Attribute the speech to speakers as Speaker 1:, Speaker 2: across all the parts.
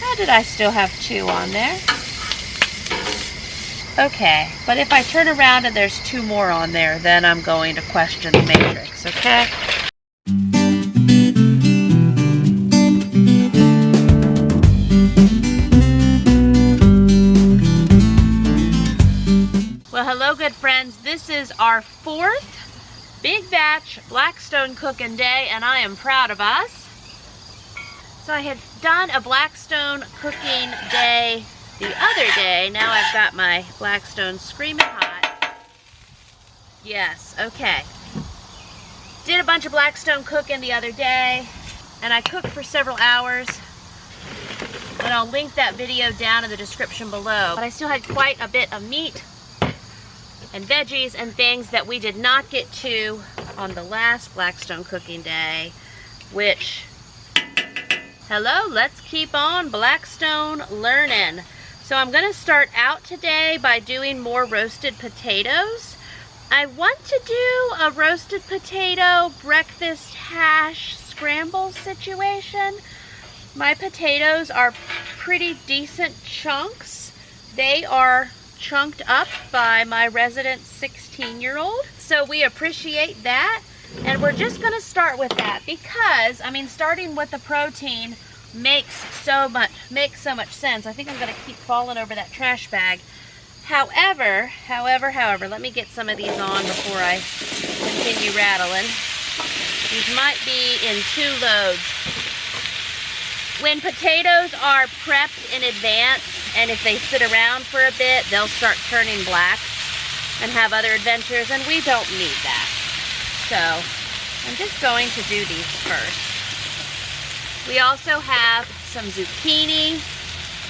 Speaker 1: How did I still have 2 on there? Okay, but if I turn around and there's 2 more on there, then I'm going to question the matrix, okay? Well, hello good friends. This is our 4th big batch Blackstone cooking day, and I am proud of us. So I had done a Blackstone cooking day the other day. Now I've got my Blackstone screaming hot. Yes, okay. Did a bunch of Blackstone cooking the other day, and I cooked for several hours. And I'll link that video down in the description below. But I still had quite a bit of meat and veggies and things that we did not get to on the last Blackstone cooking day, which, hello, let's keep on Blackstone learning. So I'm going to start out today by doing more roasted potatoes. I want to do a roasted potato breakfast hash scramble situation. My potatoes are pretty decent chunks. They are chunked up by my resident 16-year-old. So we appreciate that. And we're just going to start with that because, I mean, starting with the protein makes so much sense. I think I'm going to keep falling over that trash bag. However, let me get some of these on before I continue rattling. These might be in 2 loads. When potatoes are prepped in advance, and if they sit around for a bit, they'll start turning black and have other adventures, and we don't need that. So I'm just going to do these first. We also have some zucchini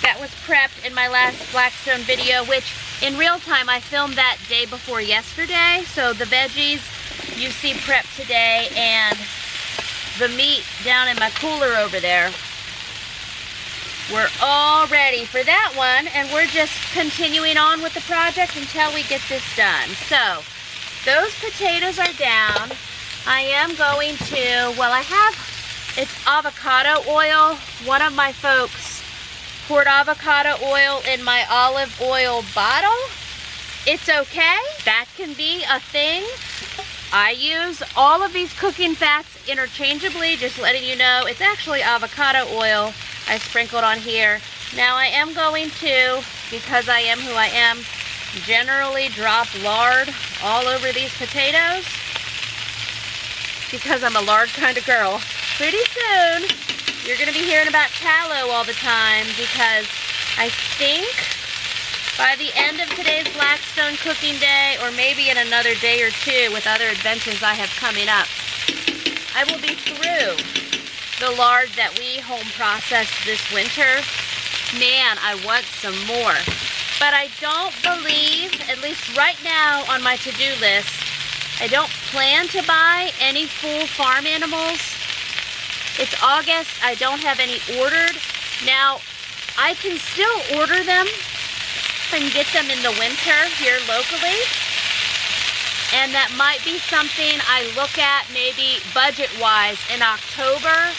Speaker 1: that was prepped in my last Blackstone video, which in real time I filmed that day before yesterday. So the veggies you see prepped today, and the meat down in my cooler over there. We're all ready for that one, and we're just continuing on with the project until we get this done. So those potatoes are down. I am going to, well, it's avocado oil. One of my folks poured avocado oil in my olive oil bottle. It's okay. That can be a thing. I use all of these cooking fats interchangeably, just letting you know it's actually avocado oil I sprinkled on here. Now I am going to, because I am who I am, generally drop lard all over these potatoes because I'm a lard kind of girl. Pretty soon you're going to be hearing about tallow all the time because I think by the end of today's Blackstone cooking day, or maybe in another day or 2 with other adventures I have coming up, I will be through the lard that we home processed this winter. Man, I want some more. But I don't believe, at least right now on my to-do list, I don't plan to buy any full farm animals. It's August, I don't have any ordered. Now, I can still order them and get them in the winter here locally. And that might be something I look at maybe budget-wise in October,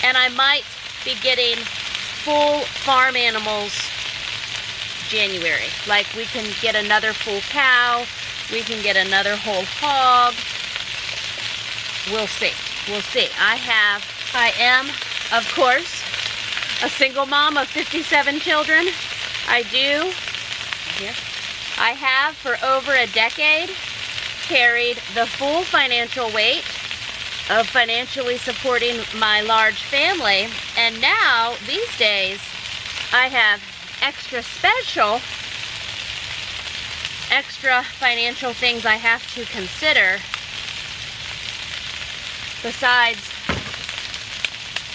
Speaker 1: and I might be getting full farm animals January. Like we can get another full cow, we can get another whole hog. We'll see. We'll see. I am, of course, a single mom of 57 children. I have for over a decade carried the full financial weight of financially supporting my large family, and now these days I have extra financial things I have to consider besides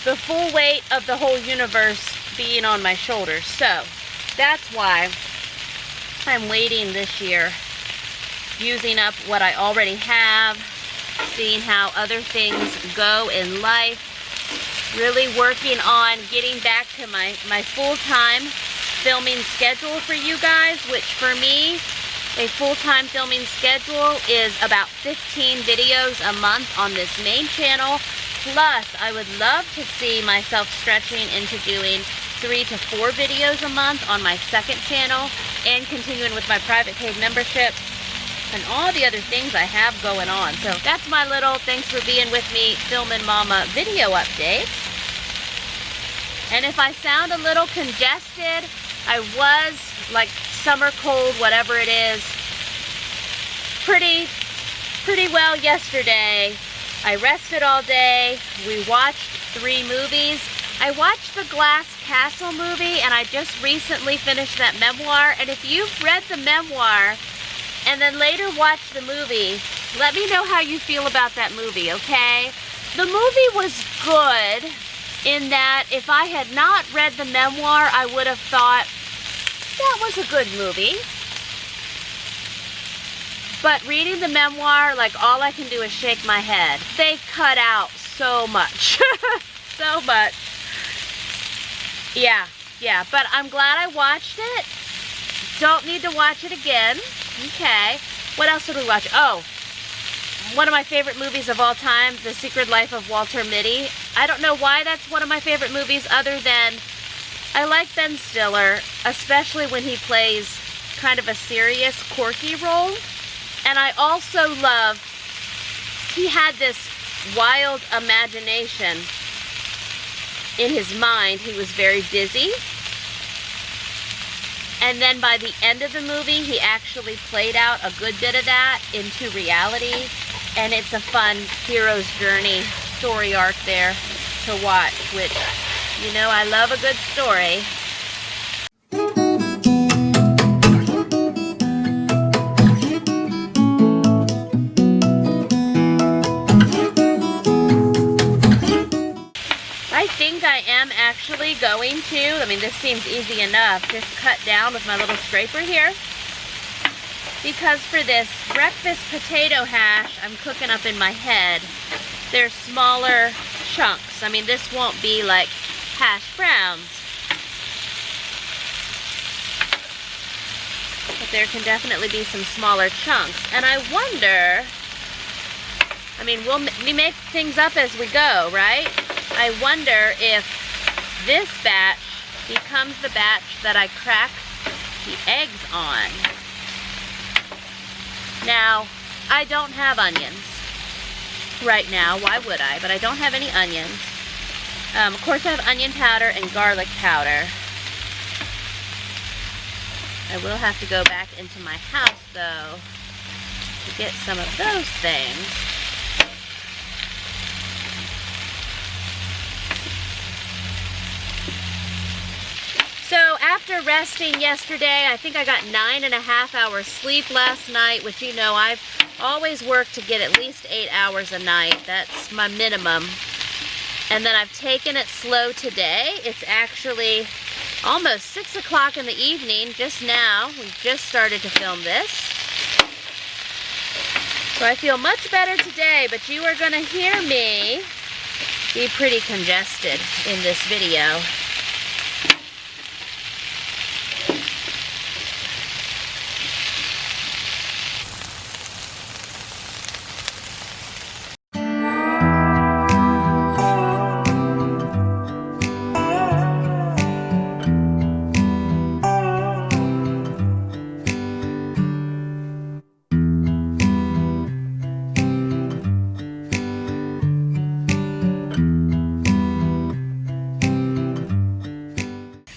Speaker 1: the full weight of the whole universe being on my shoulders. So that's why I'm waiting this year, using up what I already have, seeing how other things go in life, really working on getting back to my full-time filming schedule for you guys, which for me, a full-time filming schedule is about 15 videos a month on this main channel. Plus, I would love to see myself stretching into doing 3 to 4 videos a month on my second channel, and continuing with my private paid membership and all the other things I have going on. So that's my little thanks for being with me, Filmin' Mama video update. And if I sound a little congested, I was like summer cold, whatever it is, pretty well yesterday. I rested all day. We watched 3 movies. I watched the Glass Castle movie, and I just recently finished that memoir. And if you've read the memoir and then later watched the movie, let me know how you feel about that movie, okay? The movie was good in that if I had not read the memoir, I would have thought that was a good movie. But reading the memoir, like, all I can do is shake my head. They cut out so much. So much. Yeah, but I'm glad I watched it. Don't need to watch it again. Okay. What else did we watch? Oh, one of my favorite movies of all time, The Secret Life of Walter Mitty. I don't know why that's one of my favorite movies other than I like Ben Stiller, especially when he plays kind of a serious, quirky role. And I also love, he had this wild imagination in his mind. He was very busy. And then by the end of the movie, he actually played out a good bit of that into reality. And it's a fun hero's journey story arc there to watch, which, you know, I love a good story. I think I am actually going to, I mean, this seems easy enough, just cut down with my little scraper here. Because for this breakfast potato hash I'm cooking up in my head, they're smaller chunks. I mean, this won't be like hash browns. But there can definitely be some smaller chunks. And I wonder, I mean, we make things up as we go, right? I wonder if this batch becomes the batch that I crack the eggs on. Now, I don't have onions right now. Why would I? But I don't have any onions. Of course, I have onion powder and garlic powder. I will have to go back into my house, though, to get some of those things. So after resting yesterday, I think I got 9.5 hours sleep last night, which, you know, I've always worked to get at least 8 hours a night. That's my minimum. And then I've taken it slow today. It's actually almost 6 o'clock in the evening just now. We just started to film this. So I feel much better today, but you are going to hear me be pretty congested in this video.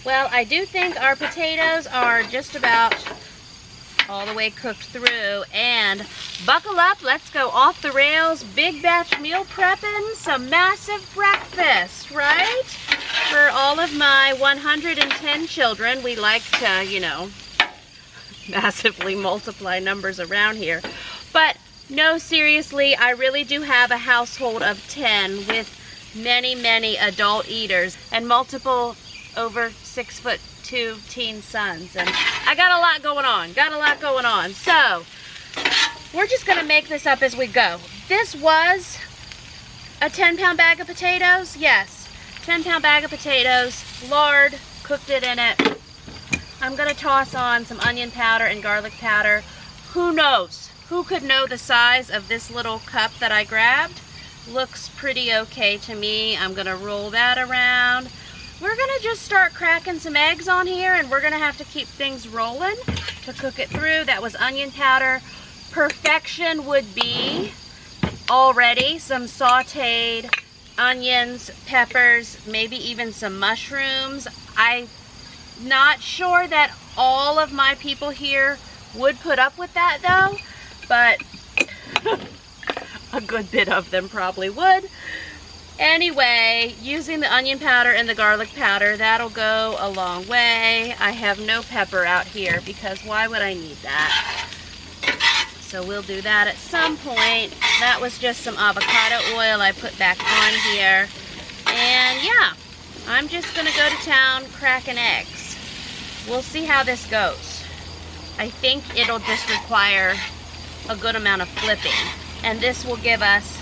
Speaker 1: Well, I do think our potatoes are just about all the way cooked through, and buckle up, let's go off the rails, big batch meal prepping, some massive breakfast, right? For all of my 110 children. We like to, you know, massively multiply numbers around here. But no, seriously, I really do have a household of 10 with many, many adult eaters and multiple over 6'2" teen sons, and I got a lot going on. So we're just gonna make this up as we go. This was a 10-pound bag of potatoes. Yes, 10-pound bag of potatoes, lard, cooked it in it. I'm gonna toss on some onion powder and garlic powder. Who knows? Who could know the size of this little cup that I grabbed? Looks pretty okay to me. I'm gonna roll that around. we're gonna just start cracking some eggs on here, and we're gonna have to keep things rolling to cook it through. That was onion powder. Perfection would be already some sauteed onions, peppers, maybe even some mushrooms. I'm not sure that all of my people here would put up with that though, but a good bit of them probably would. Anyway, using the onion powder and the garlic powder, that'll go a long way. I have no pepper out here because why would I need that? So we'll do that at some point. That was just some avocado oil I put back on here. And yeah, I'm just gonna go to town cracking eggs. We'll see how this goes. I think it'll just require a good amount of flipping. And this will give us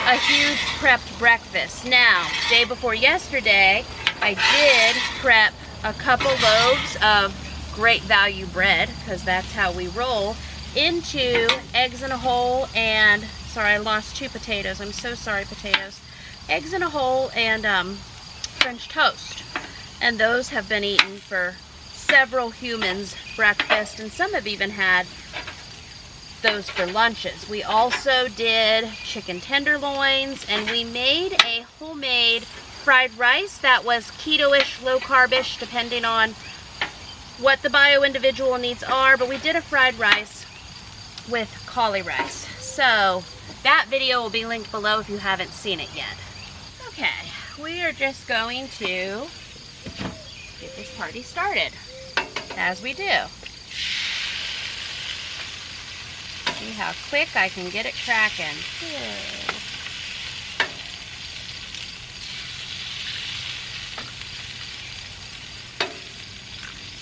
Speaker 1: a huge prepped breakfast. Now, day before yesterday, I did prep a couple loaves of great value bread, because that's how we roll, into eggs in a hole and, sorry, I lost 2 potatoes. I'm so sorry, potatoes. Eggs in a hole and French toast. And those have been eaten for several humans' breakfast, and some have even had those for lunches. We also did chicken tenderloins, and we made a homemade fried rice that was keto-ish, low-carb-ish, depending on what the bio-individual needs are, but we did a fried rice with cauli rice. So that video will be linked below if you haven't seen it yet. Okay, we are just going to get this party started, as we do. See how quick I can get it cracking. Good.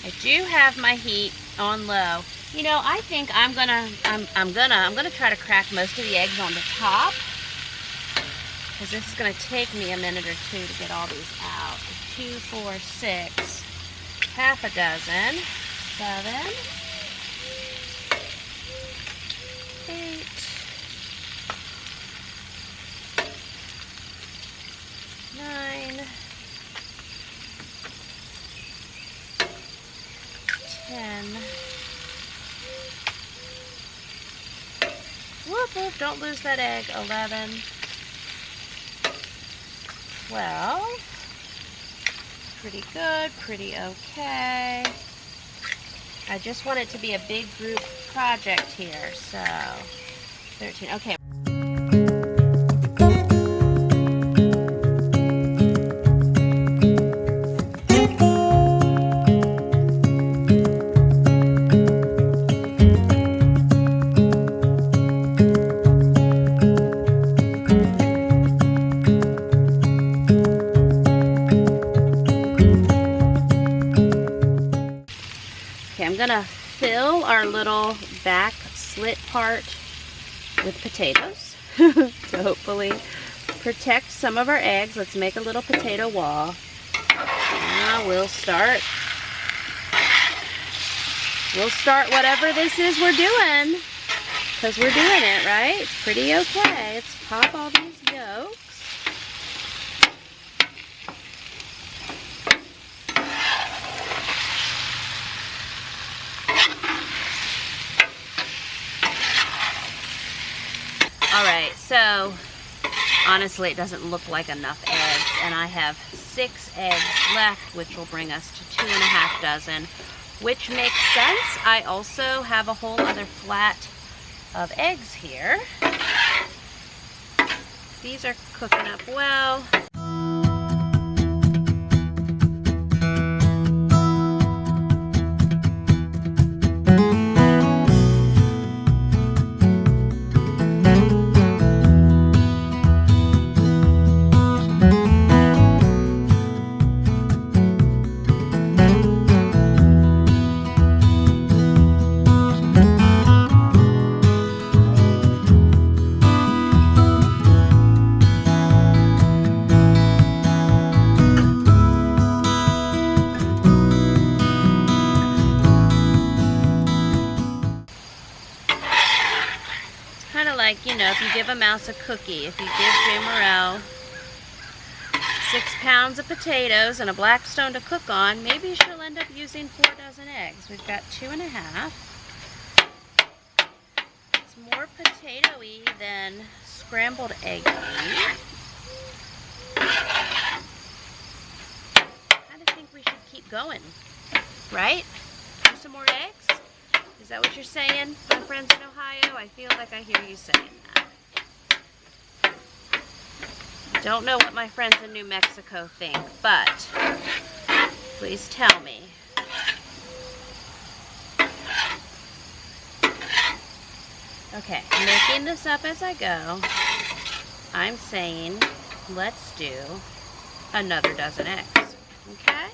Speaker 1: I do have my heat on low. You know, I think I'm gonna try to crack most of the eggs on the top, because this is gonna take me a minute or 2 to get all these out. 2, 4, 6, half a dozen, 7, 8, 9, 10. Whoop, whoop, don't lose that egg. 11, 12. Pretty good, pretty okay. I just want it to be a big group project here, so 13. Okay. I'm gonna fill our little back slit part with potatoes to hopefully protect some of our eggs. Let's make a little potato wall. Now we'll start whatever this is we're doing, because we're doing it, right? It's pretty okay. Let's pop all these yolks. Alright, so honestly it doesn't look like enough eggs, and I have 6 eggs left, which will bring us to 2.5 dozen, which makes sense. I also have a whole other flat of eggs here. These are cooking up well. Like, you know, if you give a mouse a cookie, if you give Jamerrill 6 pounds of potatoes and a Blackstone to cook on, maybe she'll end up using 4 dozen eggs. We've got 2.5. It's more potato-y than scrambled egg-y. I think we should keep going, right? Do some more eggs? Is that what you're saying, my friends in Ohio? I feel like I hear you saying that. Don't know what my friends in New Mexico think, but please tell me. Okay, making this up as I go. I'm saying let's do another dozen eggs. Okay?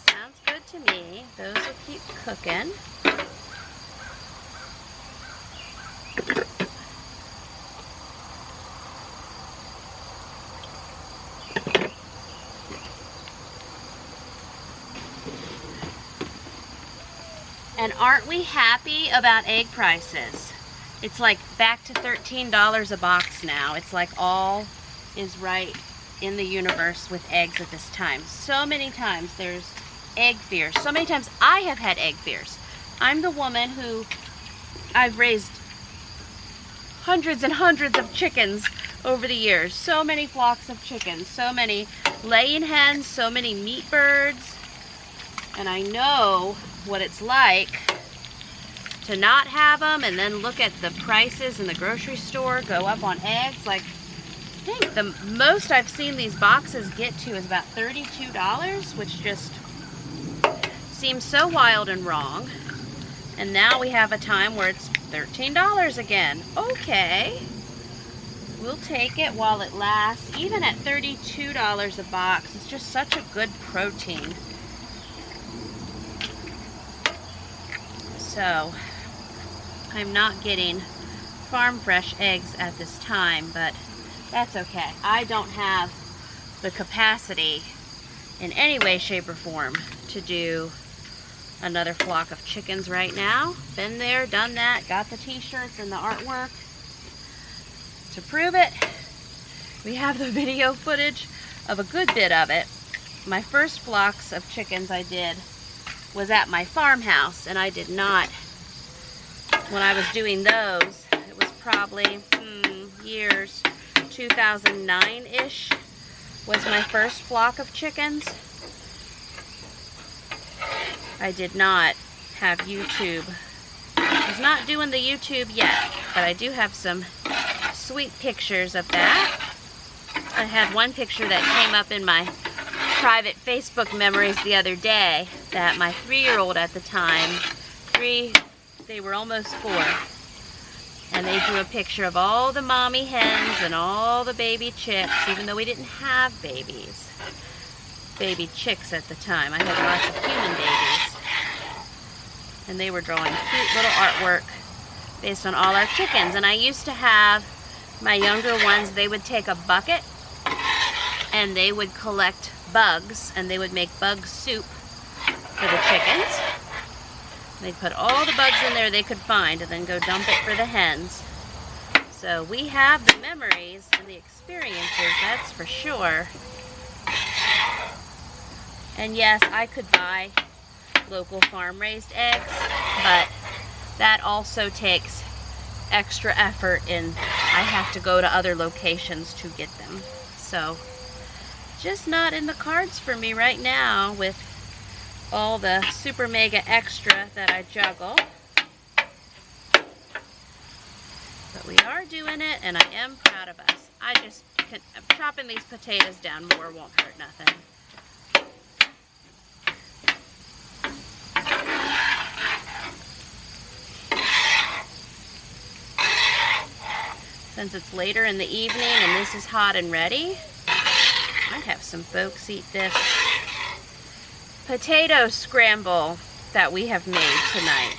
Speaker 1: Sounds good to me. Those will keep cooking. And aren't we happy about egg prices? It's like back to $13 a box now. It's like all is right in the universe with eggs at this time. So many times there's egg fears. So many times I have had egg fears. I'm the woman who, I've raised hundreds and hundreds of chickens over the years. So many flocks of chickens, so many laying hens, so many meat birds. And I know what it's like to not have them and then look at the prices in the grocery store go up on eggs. Like, I think the most I've seen these boxes get to is about $32, which just seems so wild and wrong. And now we have a time where it's $13 again. Okay, we'll take it while it lasts. Even at $32 a box, it's just such a good protein. So, I'm not getting farm fresh eggs at this time, but that's okay. I don't have the capacity in any way, shape, or form to do another flock of chickens right now. Been there, done that, got the t-shirts and the artwork to prove it. We have the video footage of a good bit of it. My first flocks of chickens I did was at my farmhouse, and I did not, when I was doing those, it was probably years 2009-ish was my first flock of chickens. I did not have YouTube. I was not doing the YouTube yet, but I do have some sweet pictures of that. I had one picture that came up in my private Facebook memories the other day that my 3-year-old at the time, they were almost 4, and they drew a picture of all the mommy hens and all the baby chicks, even though we didn't have baby chicks at the time. I had lots of human babies, and they were drawing cute little artwork based on all our chickens. And I used to have my younger ones, they would take a bucket and they would collect bugs, and they would make bug soup for the chickens. They'd put all the bugs in there they could find and then go dump it for the hens. So we have the memories and the experiences, that's for sure. And yes, I could buy local farm-raised eggs, but that also takes extra effort, and I have to go to other locations to get them. So just not in the cards for me right now with all the super mega extra that I juggle. But we are doing it, and I am proud of us. Chopping these potatoes down more won't hurt nothing. Since it's later in the evening and this is hot and ready, I'd have some folks eat this potato scramble that we have made tonight.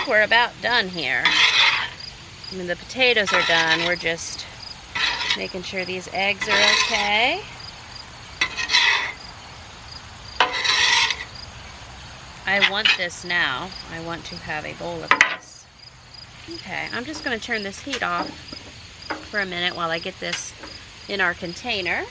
Speaker 1: think we're about done here. I mean, the potatoes are done. We're just making sure these eggs are okay. I want this now. I want to have a bowl of this. Okay, I'm just going to turn this heat off for a minute while I get this in our container.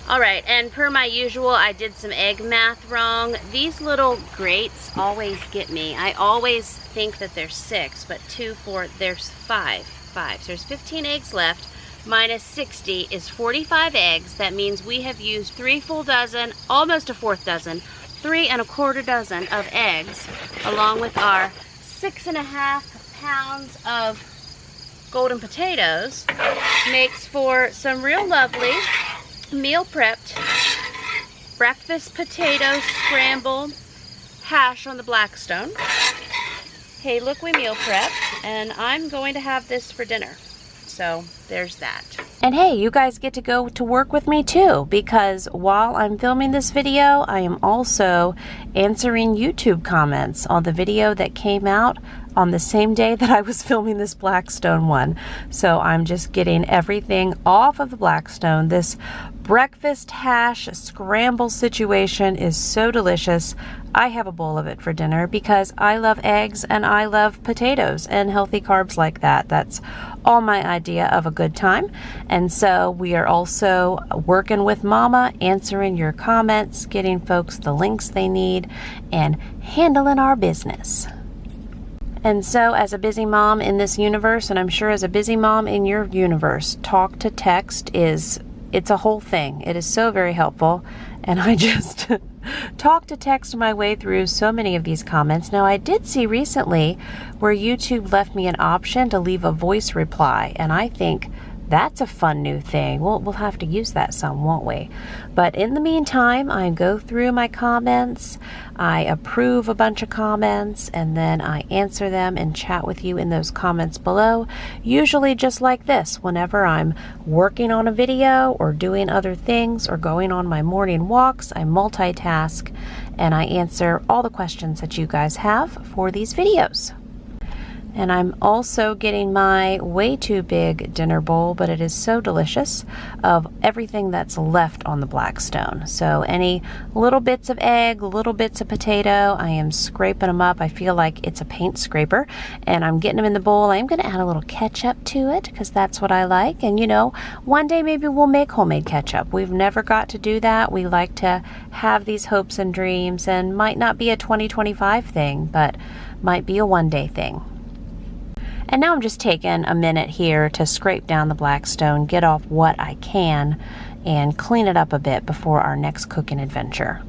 Speaker 1: Alright, and per my usual, I did some egg math wrong. These little grates always get me. I always think that there's 6, but 2, 4, there's 5. So there's 15 eggs left, minus 60 is 45 eggs. That means we have used 3 full dozen, almost a 4th dozen, 3 1/4 dozen of eggs, along with our 6.5 pounds of golden potatoes. Makes for some real lovely meal prepped breakfast potato scramble hash on the Blackstone. Hey, look, we meal prepped, and I'm going to have this for dinner. So there's that. And hey, you guys get to go to work with me too, because while I'm filming this video, I am also answering YouTube comments on the video that came out on the same day that I was filming this Blackstone one. So I'm just getting everything off of the Blackstone. This breakfast hash scramble situation is so delicious. I have a bowl of it for dinner because I love eggs and I love potatoes and healthy carbs like that. That's all my idea of a good time. And so we are also working with Mama, answering your comments, getting folks the links they need, and handling our business. And so as a busy mom in this universe, and I'm sure as a busy mom in your universe, talk to text it's a whole thing. It is so very helpful. And I just talk to text my way through so many of these comments. Now, I did see recently where YouTube left me an option to leave a voice reply, and I think that's a fun new thing. We'll have to use that some, won't we? But in the meantime, I go through my comments, I approve a bunch of comments, and then I answer them and chat with you in those comments below. Usually just like this, whenever I'm working on a video or doing other things or going on my morning walks, I multitask and I answer all the questions that you guys have for these videos. And I'm also getting my way too big dinner bowl, but it is so delicious, of everything that's left on the Blackstone. So any little bits of egg, little bits of potato, I am scraping them up. I feel like it's a paint scraper, and I'm getting them in the bowl. I'm going to add a little ketchup to it because that's what I like. And you know, one day maybe we'll make homemade ketchup. We've never got to do that. We like to have these hopes and dreams, and might not be a 2025 thing, but might be a one-day thing. And now I'm just taking a minute here to scrape down the Blackstone, get off what I can, and clean it up a bit before our next cooking adventure.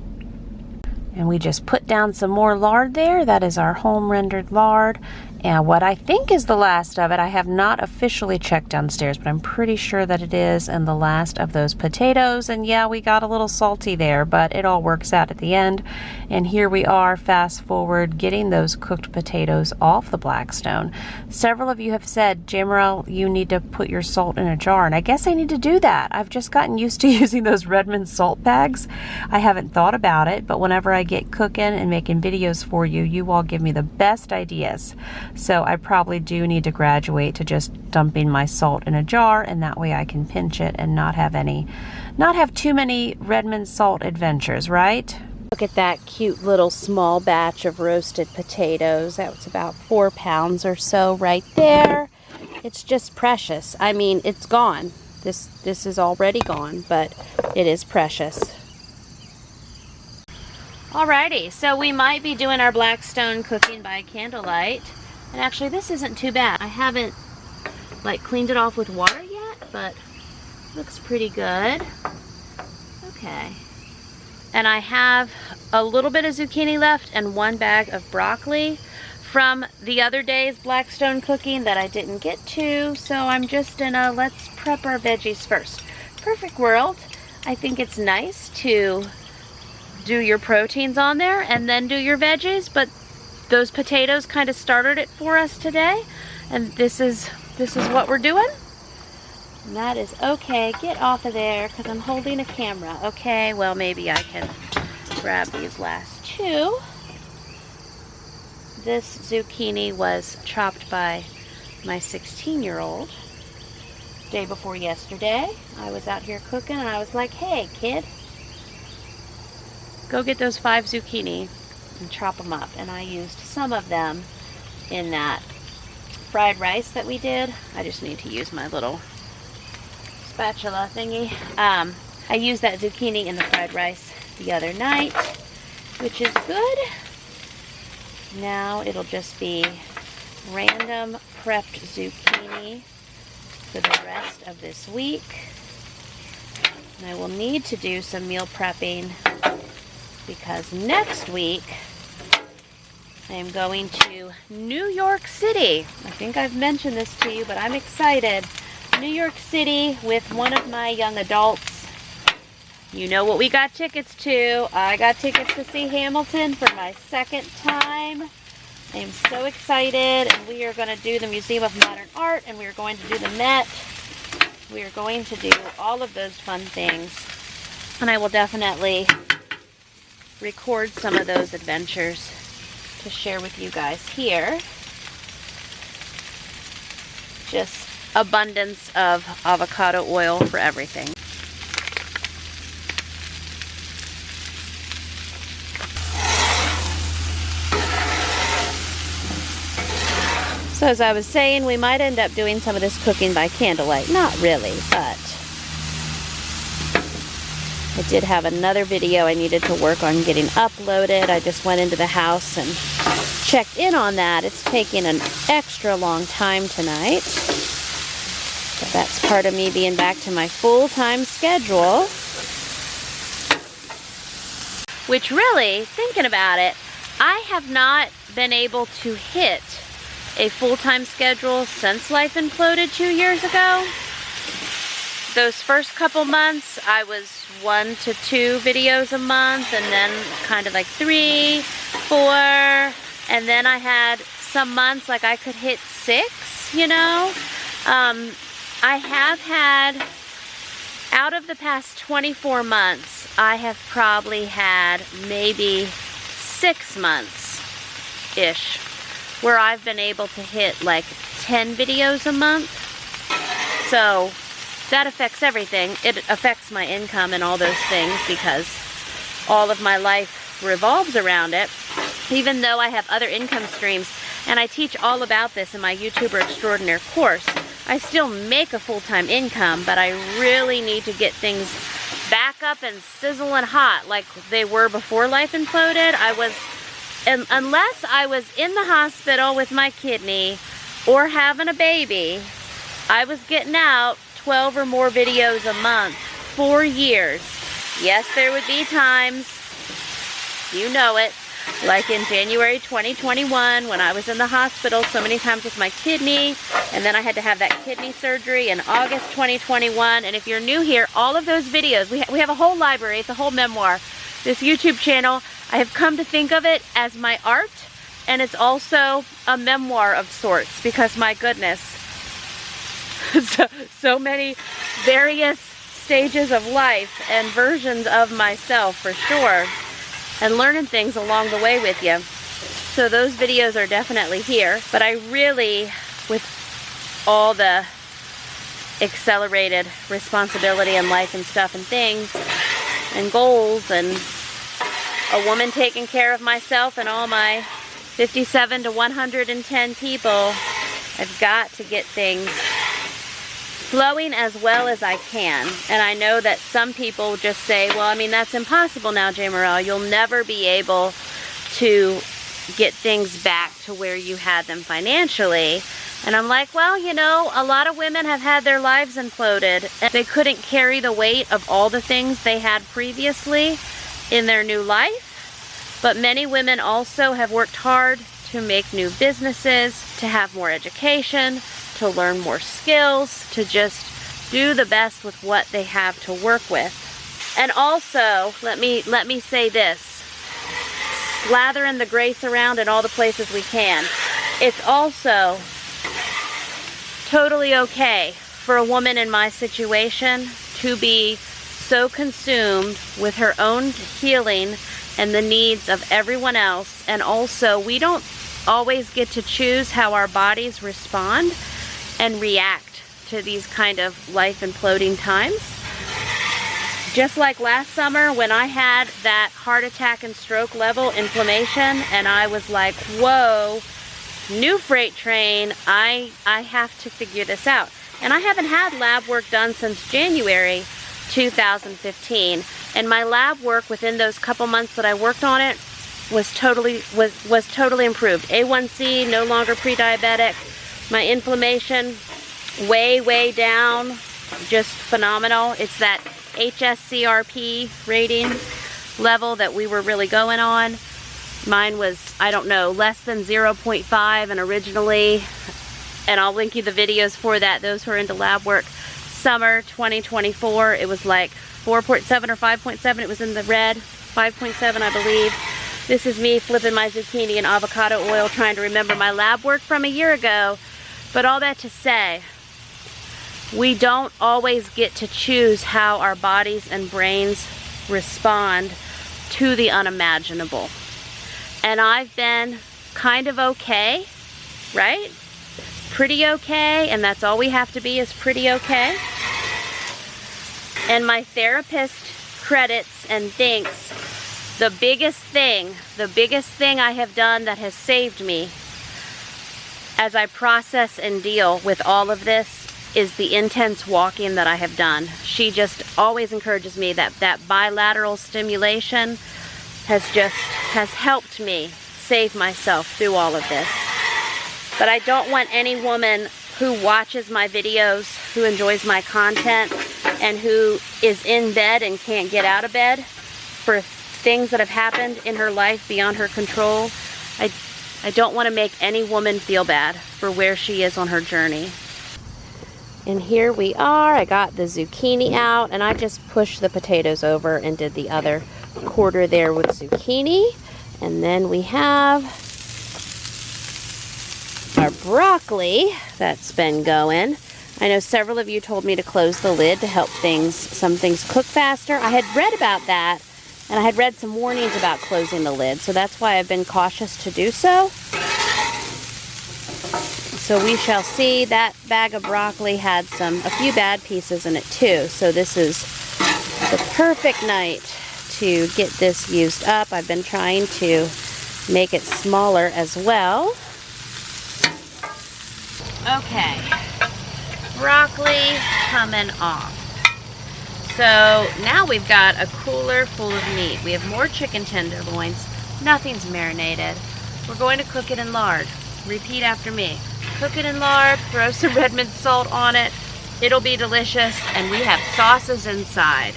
Speaker 1: And we just put down some more lard there. That is our home rendered lard. And what I think is the last of it, I have not officially checked downstairs, but I'm pretty sure that it is, and the last of those potatoes. And yeah, we got a little salty there, but it all works out at the end. And here we are, fast forward, getting those cooked potatoes off the Blackstone. Several of you have said, Jamerrill, you need to put your salt in a jar, and I guess I need to do that. I've just gotten used to using those Redmond salt bags. I haven't thought about it, but whenever I get cooking and making videos for you, you all give me the best ideas. So I probably do need to graduate to just dumping my salt in a jar, and that way I can pinch it and not have too many Redmond salt adventures, right? Look at that cute little small batch of roasted potatoes. That was about 4 pounds or so right there. It's just precious. I mean, it's gone. This is already gone, but it is precious. Alrighty, so we might be doing our Blackstone cooking by candlelight. And actually, this isn't too bad. I haven't cleaned it off with water yet, but looks pretty good. Okay. And I have a little bit of zucchini left and 1 bag of broccoli from the other day's Blackstone cooking that I didn't get to. So I'm just in a let's prep our veggies first. Perfect world. I think it's nice to do your proteins on there and then do your veggies, but those potatoes kind of started it for us today, and this is what we're doing. And that is okay. Get off of there because I'm holding a camera. Okay, well, maybe I can grab these last 2 This zucchini was chopped by my 16-year-old day before yesterday. I was out here cooking and I was like, hey kid, go get those 5 zucchini and chop them up. And I used some of them in that fried rice that we did. I just need to use my little spatula thingy. I used that zucchini in the fried rice the other night, which is good. Now it'll just be random prepped zucchini for the rest of this week. And I will need to do some meal prepping because next week I am going to New York City. I think I've mentioned this to you, but I'm excited. New York City with one of my young adults. You know what we got tickets to. I got tickets to see Hamilton for my 2nd time. I am so excited, and we are going to do the Museum of Modern Art, and we are going to do the Met. We are going to do all of those fun things, and I will definitely record some of those adventures to share with you guys here. Just abundance of avocado oil for everything. So as I was saying, we might end up doing some of this cooking by candlelight. Not really, but I did have another video I needed to work on getting uploaded. I just went into the house and checked in on that. It's taking an extra long time tonight. But that's part of me being back to my full-time schedule. Which really, thinking about it, I have not been able to hit a full-time schedule since life imploded 2 years ago. Those first couple months, I was 1 to 2 videos a month, and then kind of like 3, 4, and then I had some months like I could hit 6, you know. I have had, out of the past 24 months, I have probably had maybe 6 months-ish where I've been able to hit like 10 videos a month. So that affects everything. It affects my income and all those things because all of my life revolves around it. Even though I have other income streams, and I teach all about this in my YouTuber Extraordinaire course, I still make a full-time income, but I really need to get things back up and sizzling hot like they were before life imploded. Unless I was in the hospital with my kidney or having a baby, I was getting out 12 or more videos a month for years. Yes, there would be times, you know it, like in January 2021 when I was in the hospital so many times with my kidney, and then I had to have that kidney surgery in August 2021. And if you're new here, all of those videos, we have a whole library, it's a whole memoir. This YouTube channel, I have come to think of it as my art, and it's also a memoir of sorts because my goodness, so many various stages of life and versions of myself for sure, and learning things along the way with you. So those videos are definitely here, but I really, with all the accelerated responsibility in life and stuff and things and goals and a woman taking care of myself and all my 57 to 110 people, I've got to get things flowing as well as I can. And I know that some people just say, well, I mean, that's impossible now, Jamerrill. You'll never be able to get things back to where you had them financially. And I'm like, well, you know, a lot of women have had their lives imploded, and they couldn't carry the weight of all the things they had previously in their new life. But many women also have worked hard to make new businesses, to have more education, to learn more skills, to just do the best with what they have to work with. And also, let me say this, slathering the grace around in all the places we can. It's also totally okay for a woman in my situation to be so consumed with her own healing and the needs of everyone else. And also, we don't always get to choose how our bodies respond and react to these kind of life imploding times. Just like last summer when I had that heart attack and stroke level inflammation, and I was like, whoa, new freight train, I have to figure this out. And I haven't had lab work done since January 2015, and my lab work within those couple months that I worked on it was totally improved. A1C no longer pre-diabetic, my inflammation way down, just phenomenal. It's that HSCRP rating level that we were really going on. Mine was, I don't know, less than 0.5, and originally, and I'll link you the videos for that, those who are into lab work, summer 2024, it was like 4.7 or 5.7, it was in the red, 5.7 I believe. This is me flipping my zucchini in avocado oil, trying to remember my lab work from a year ago. But all that to say, we don't always get to choose how our bodies and brains respond to the unimaginable. And I've been kind of okay, right? Pretty okay, and that's all we have to be, is pretty okay. And my therapist credits and thinks the biggest thing I have done that has saved me as I process and deal with all of this is the intense walking that I have done. She just always encourages me that bilateral stimulation has helped me save myself through all of this. But I don't want any woman who watches my videos, who enjoys my content, and who is in bed and can't get out of bed for things that have happened in her life beyond her control. I don't want to make any woman feel bad for where she is on her journey. And here we are. I got the zucchini out, and I just pushed the potatoes over and did the other quarter there with zucchini. And then we have our broccoli that's been going. I know several of you told me to close the lid to help some things cook faster. I had read about that, and I had read some warnings about closing the lid, so that's why I've been cautious to do so. So we shall see. That bag of broccoli had a few bad pieces in it too, so this is the perfect night to get this used up. I've been trying to make it smaller as well. Okay, broccoli coming off. So now we've got a cooler full of meat. We have more chicken tenderloins. Nothing's marinated. We're going to cook it in lard. Repeat after me. Cook it in lard, throw some Redmond salt on it. It'll be delicious, and we have sauces inside.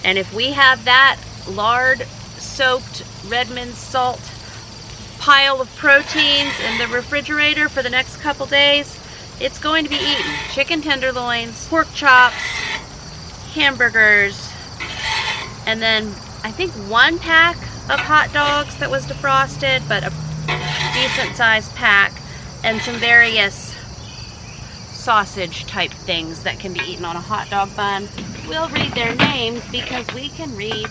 Speaker 1: And if we have that lard-soaked Redmond salt pile of proteins in the refrigerator for the next couple days, it's going to be eaten. Chicken tenderloins, pork chops, hamburgers, and then I think 1 pack of hot dogs that was defrosted, but a decent sized pack, and some various sausage type things that can be eaten on a hot dog bun. We'll read their names because we can read.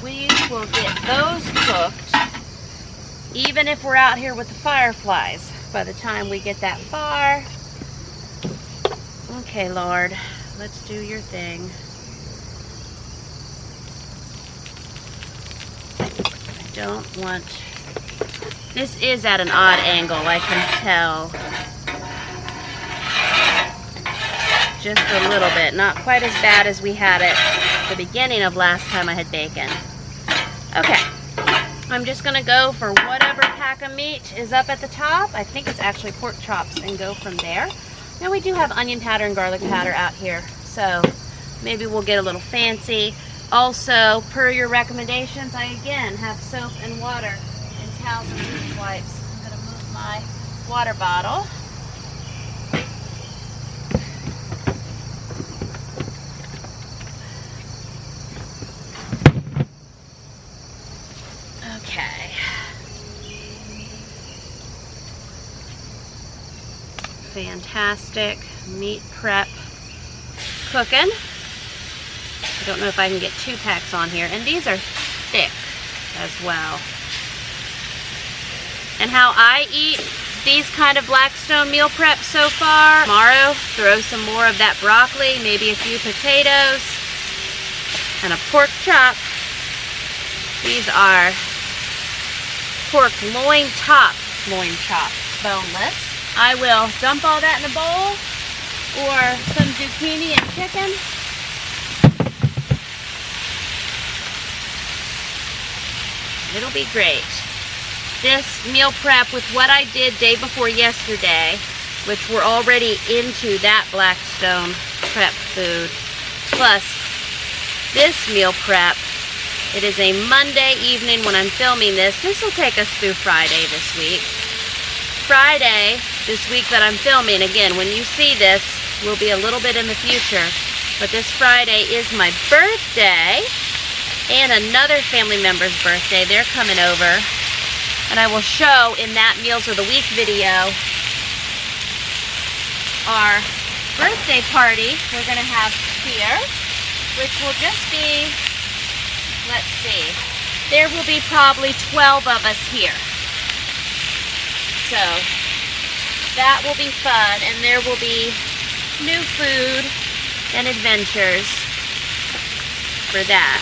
Speaker 1: We will get those cooked even if we're out here with the fireflies by the time we get that far. Okay, Lord, let's do your thing. I don't want... This is at an odd angle, I can tell. Just a little bit. Not quite as bad as we had it at the beginning of last time I had bacon. Okay. I'm just going to go for whatever pack of meat is up at the top. I think it's actually pork chops, and go from there. Now we do have onion powder and garlic powder out here, so maybe we'll get a little fancy. Also, per your recommendations, I again have soap and water and towels and dish wipes. I'm going to move my water bottle. Okay. Fantastic meat prep cooking. I don't know if I can get 2 packs on here, and these are thick as well. And how I eat these kind of Blackstone meal preps so far. Tomorrow, throw some more of that broccoli, maybe a few potatoes, and a pork chop. These are pork loin chops, boneless. I will dump all that in a bowl, or some zucchini and chicken. It'll be great. This meal prep with what I did day before yesterday, which we're already into that Blackstone prep food, plus this meal prep. It is a Monday evening when I'm filming this. This will take us through Friday this week. Friday this week that I'm filming, again, when you see this, will be a little bit in the future. But this Friday is my birthday and another family member's birthday. They're coming over. And I will show in that Meals of the Week video our birthday party we're going to have here, which will just be, let's see, there will be probably 12 of us here. So that will be fun, and there will be new food and adventures for that.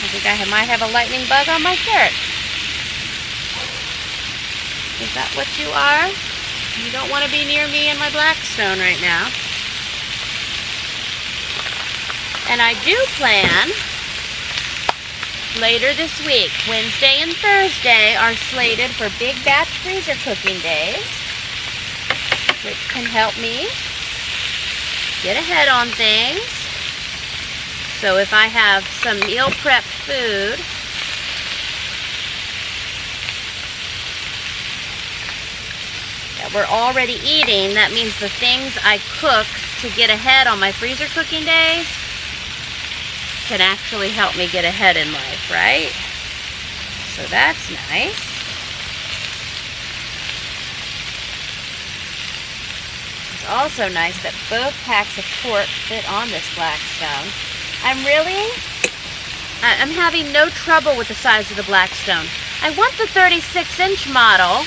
Speaker 1: I think I might have a lightning bug on my shirt. Is that what you are? You don't want to be near me and my Blackstone right now. And I do plan later this week, Wednesday and Thursday are slated for big batch freezer cooking days, which can help me get ahead on things. So if I have some meal prep food that we're already eating, that means the things I cook to get ahead on my freezer cooking days can actually help me get ahead in life, right? So that's nice. It's also nice that both packs of pork fit on this Blackstone. I'm having no trouble with the size of the Blackstone. I want the 36-inch model,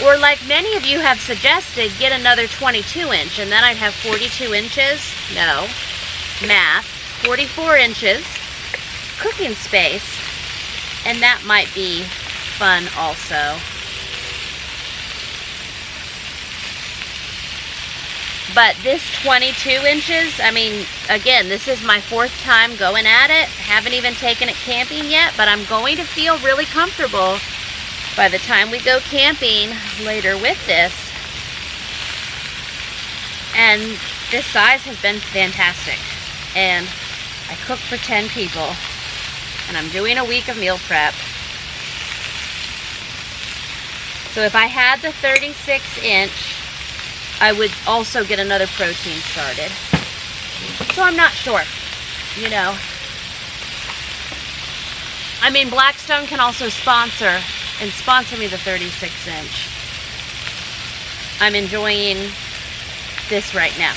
Speaker 1: or like many of you have suggested, get another 22-inch, and then I'd have 42 inches. No, math. 44 inches cooking space, and that might be fun also. But this 22 inches, I mean, again, this is my 4th time going at it. Haven't even taken it camping yet, but I'm going to feel really comfortable by the time we go camping later with this. And this size has been fantastic. And I cook for 10 people, and I'm doing a week of meal prep. So if I had the 36-inch, I would also get another protein started. So I'm not sure, you know. I mean, Blackstone can also sponsor me the 36-inch. I'm enjoying this right now.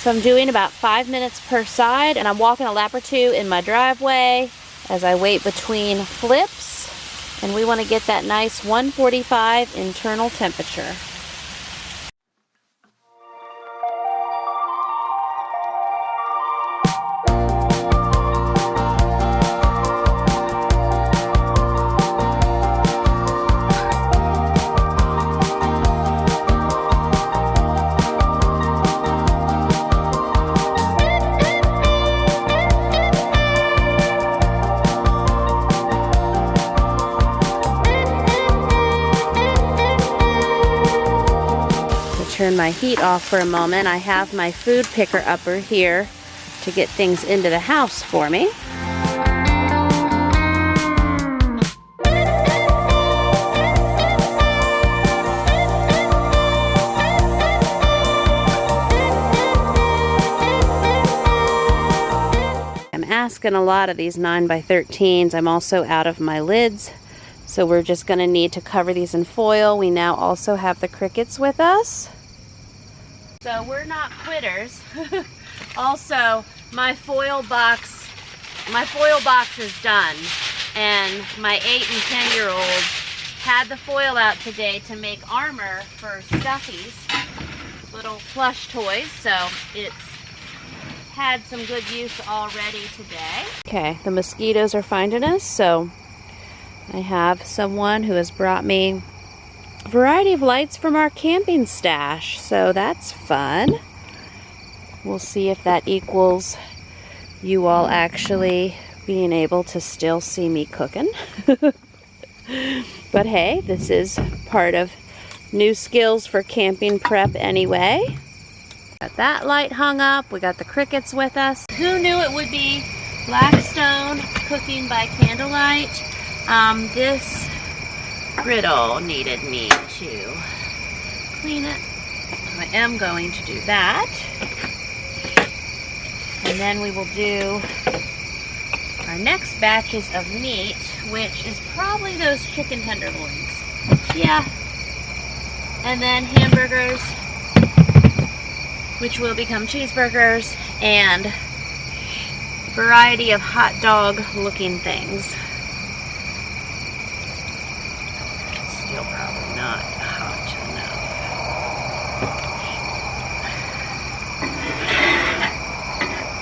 Speaker 1: So I'm doing about 5 minutes per side, and I'm walking a lap or two in my driveway as I wait between flips, and we want to get that nice 145 internal temperature. turn my heat off for a moment. I have my food picker upper here to get things into the house for me. I'm asking a lot of these 9x13s. I'm also out of my lids, so we're just going to need to cover these in foil. We now also have the crickets with us. So we're not quitters. Also, my foil box is done, and my 8 and 10-year-olds had the foil out today to make armor for Stuffies, little plush toys, so it's had some good use already today. Okay, the mosquitoes are finding us, so I have someone who has brought me a variety of lights from our camping stash, so that's fun. We'll see if that equals you all actually being able to still see me cooking. But hey, this is part of new skills for camping prep anyway. Got that light hung up. We got the crickets with us. Who knew it would be Blackstone cooking by candlelight? This griddle needed me to clean it. I am going to do that. And then we will do our next batches of meat, which is probably those chicken tenderloins. Yeah. And then hamburgers, which will become cheeseburgers, and a variety of hot dog looking things. Still probably not hot enough.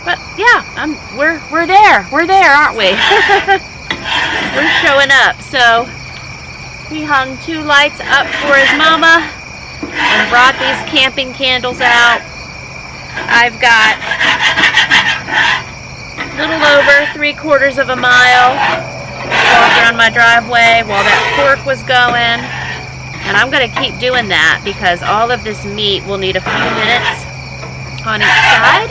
Speaker 1: But yeah, we're there, aren't we? We're showing up. So he hung 2 lights up for his mama and brought these camping candles out. I've got a little over 3/4 of a mile walking on my driveway while that pork was going, and I'm going to keep doing that because all of this meat will need a few minutes on each side.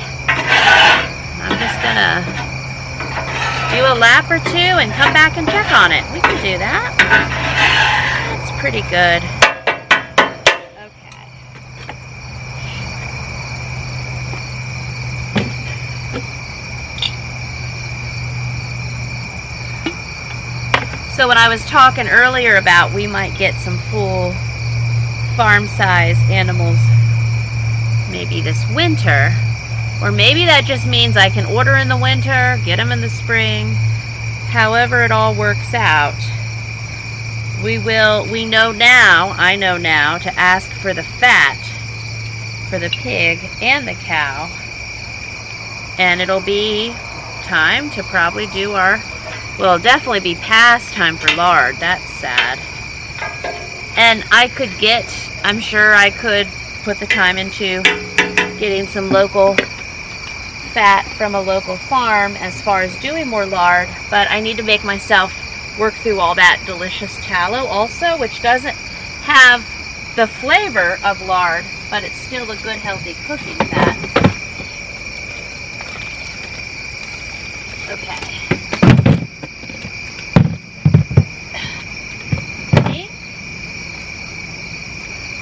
Speaker 1: I'm just going to do a lap or 2 and come back and check on it. We can do that. That's pretty good. Okay. So when I was talking earlier about we might get some full farm-size animals maybe this winter, or maybe that just means I can order in the winter, get them in the spring, however it all works out. I know now to ask for the fat for the pig and the cow, and it'll be time to probably do our, well, it'll definitely be past time for lard. That's sad. And I'm sure I could put the time into getting some local fat from a local farm as far as doing more lard, but I need to make myself work through all that delicious tallow also, which doesn't have the flavor of lard, but it's still a good healthy cooking fat. Okay.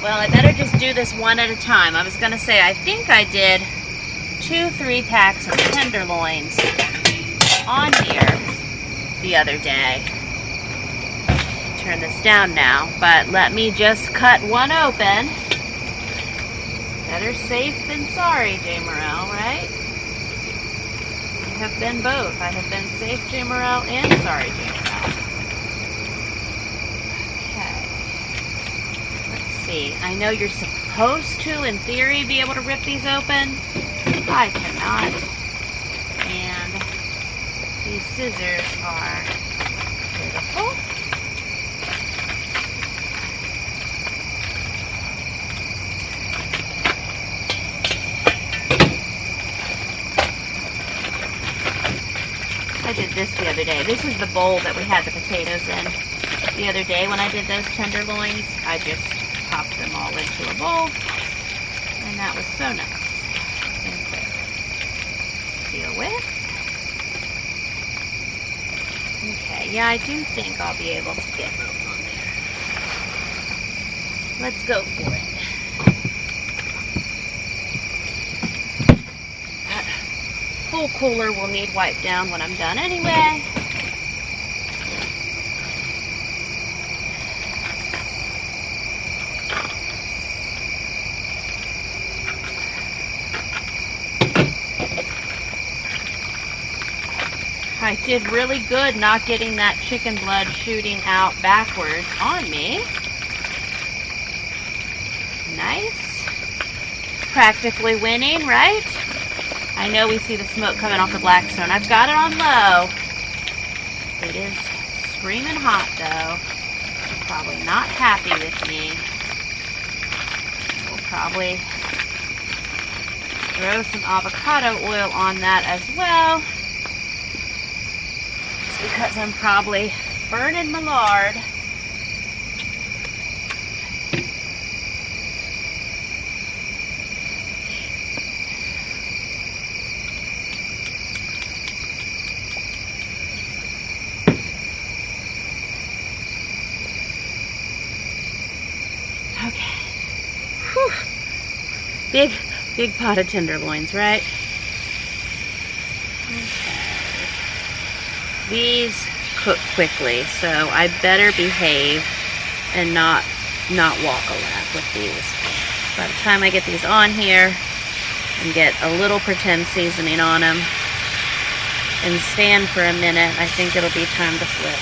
Speaker 1: Well, I better just do this one at a time. I was going to say, I think I did 2 3-packs of tenderloins on here the other day. Turn this down now, but let me just cut one open. Better safe than sorry, Jamerrill, right? I have been both. I have been safe, Jamerrill, and sorry, Jamerrill. Okay. Let's see. I know you're supposed to, in theory, be able to rip these open. I cannot. And these scissors are beautiful. I did this the other day. This is the bowl that we had the potatoes in the other day when I did those tenderloins. I just popped them all into a bowl that was so nice and quick to deal with. Okay, yeah, I do think I'll be able to get both on there. Let's go for it. That full cooler will need wiped down when I'm done anyway. I did really good not getting that chicken blood shooting out backwards on me. Nice. Practically winning, right? I know we see the smoke coming off the Blackstone. I've got it on low. It is screaming hot though. Probably not happy with me. We'll probably throw some avocado oil on that as well, because I'm probably burning my lard. Okay. Whew. Big pot of tenderloins, right? These cook quickly, so I better behave and not walk a lap with these. By the time I get these on here and get a little pretend seasoning on them and stand for a minute, I think it'll be time to flip.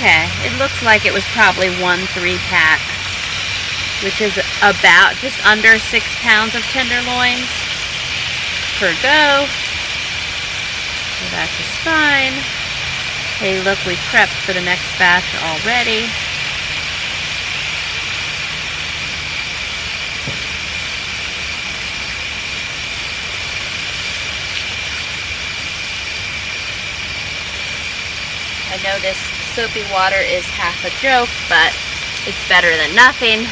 Speaker 1: Okay, it looks like it was probably 1 3-pack, which is about just under 6 pounds of tenderloins per go. So that's just fine. Hey, look, we prepped for the next batch already. I know this soapy water is half a joke, but it's better than nothing.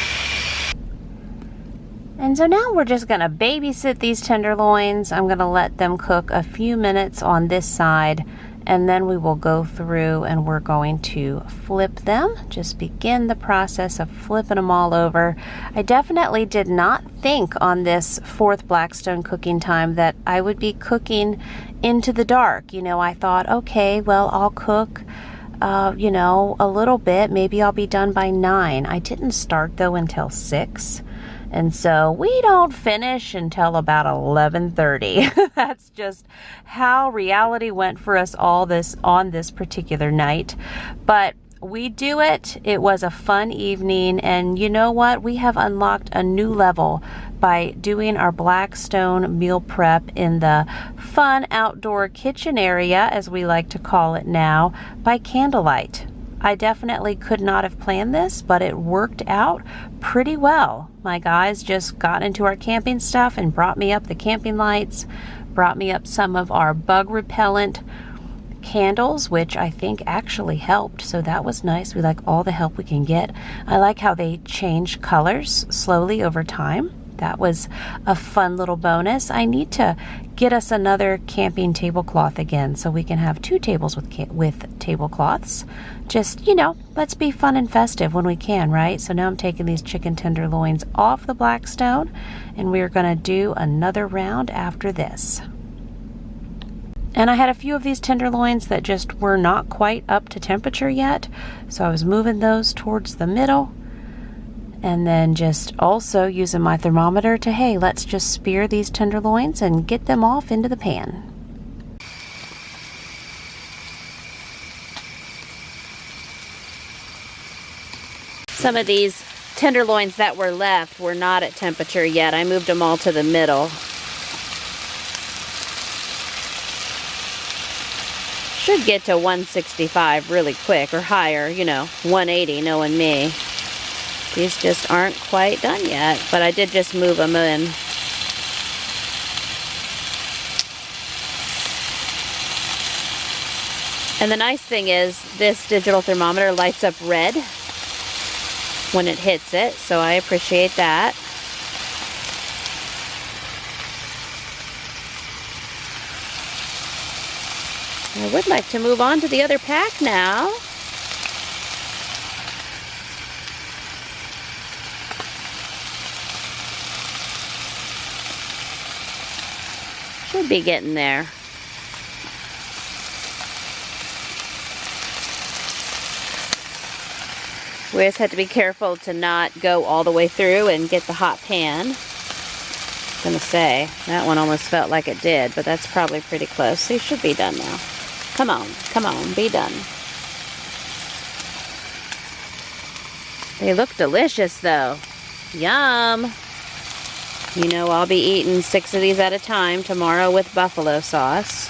Speaker 1: And so now we're just gonna babysit these tenderloins. I'm gonna let them cook a few minutes on this side, and then we will go through and we're going to flip them. Just begin the process of flipping them all over. I definitely did not think on this 4th Blackstone cooking time that I would be cooking into the dark. You know, I thought, okay, well, I'll cook you know, a little bit. Maybe I'll be done by 9. I didn't start though until 6. And so we don't finish until about 11:30. That's just how reality went for us all on this particular night. But we do it. It was a fun evening, and you know what? We have unlocked a new level by doing our Blackstone meal prep in the fun outdoor kitchen area, as we like to call it now, by candlelight. I definitely could not have planned this, but it worked out pretty well. My guys just got into our camping stuff and brought me up the camping lights, brought me up some of our bug repellent candles, which I think actually helped, so that was nice. We like all the help we can get. I like how they change colors slowly over time. That was a fun little bonus. I need to get us another camping tablecloth again so we can have 2 tables with tablecloths. Just, you know, let's be fun and festive when we can, right? So now I'm taking these chicken tenderloins off the Blackstone, and we're going to do another round after this. And I had a few of these tenderloins that just were not quite up to temperature yet, so I was moving those towards the middle. And then just also using my thermometer to, hey, let's just spear these tenderloins and get them off into the pan. Some of these tenderloins that were left were not at temperature yet. I moved them all to the middle. should get to 165 really quick, or higher, you know, 180 knowing me. These just aren't quite done yet, but I did just move them in. And the nice thing is this digital thermometer lights up red when it hits it, so I appreciate that. I would like to move on to the other pack now. Should be getting there. We just had to be careful to not go all the way through and get the hot pan. I was gonna say, that one almost felt like it did, but that's probably pretty close. So you should be done now. Come on, be done. They look delicious though. Yum. You know, I'll be eating 6 of these at a time tomorrow with buffalo sauce,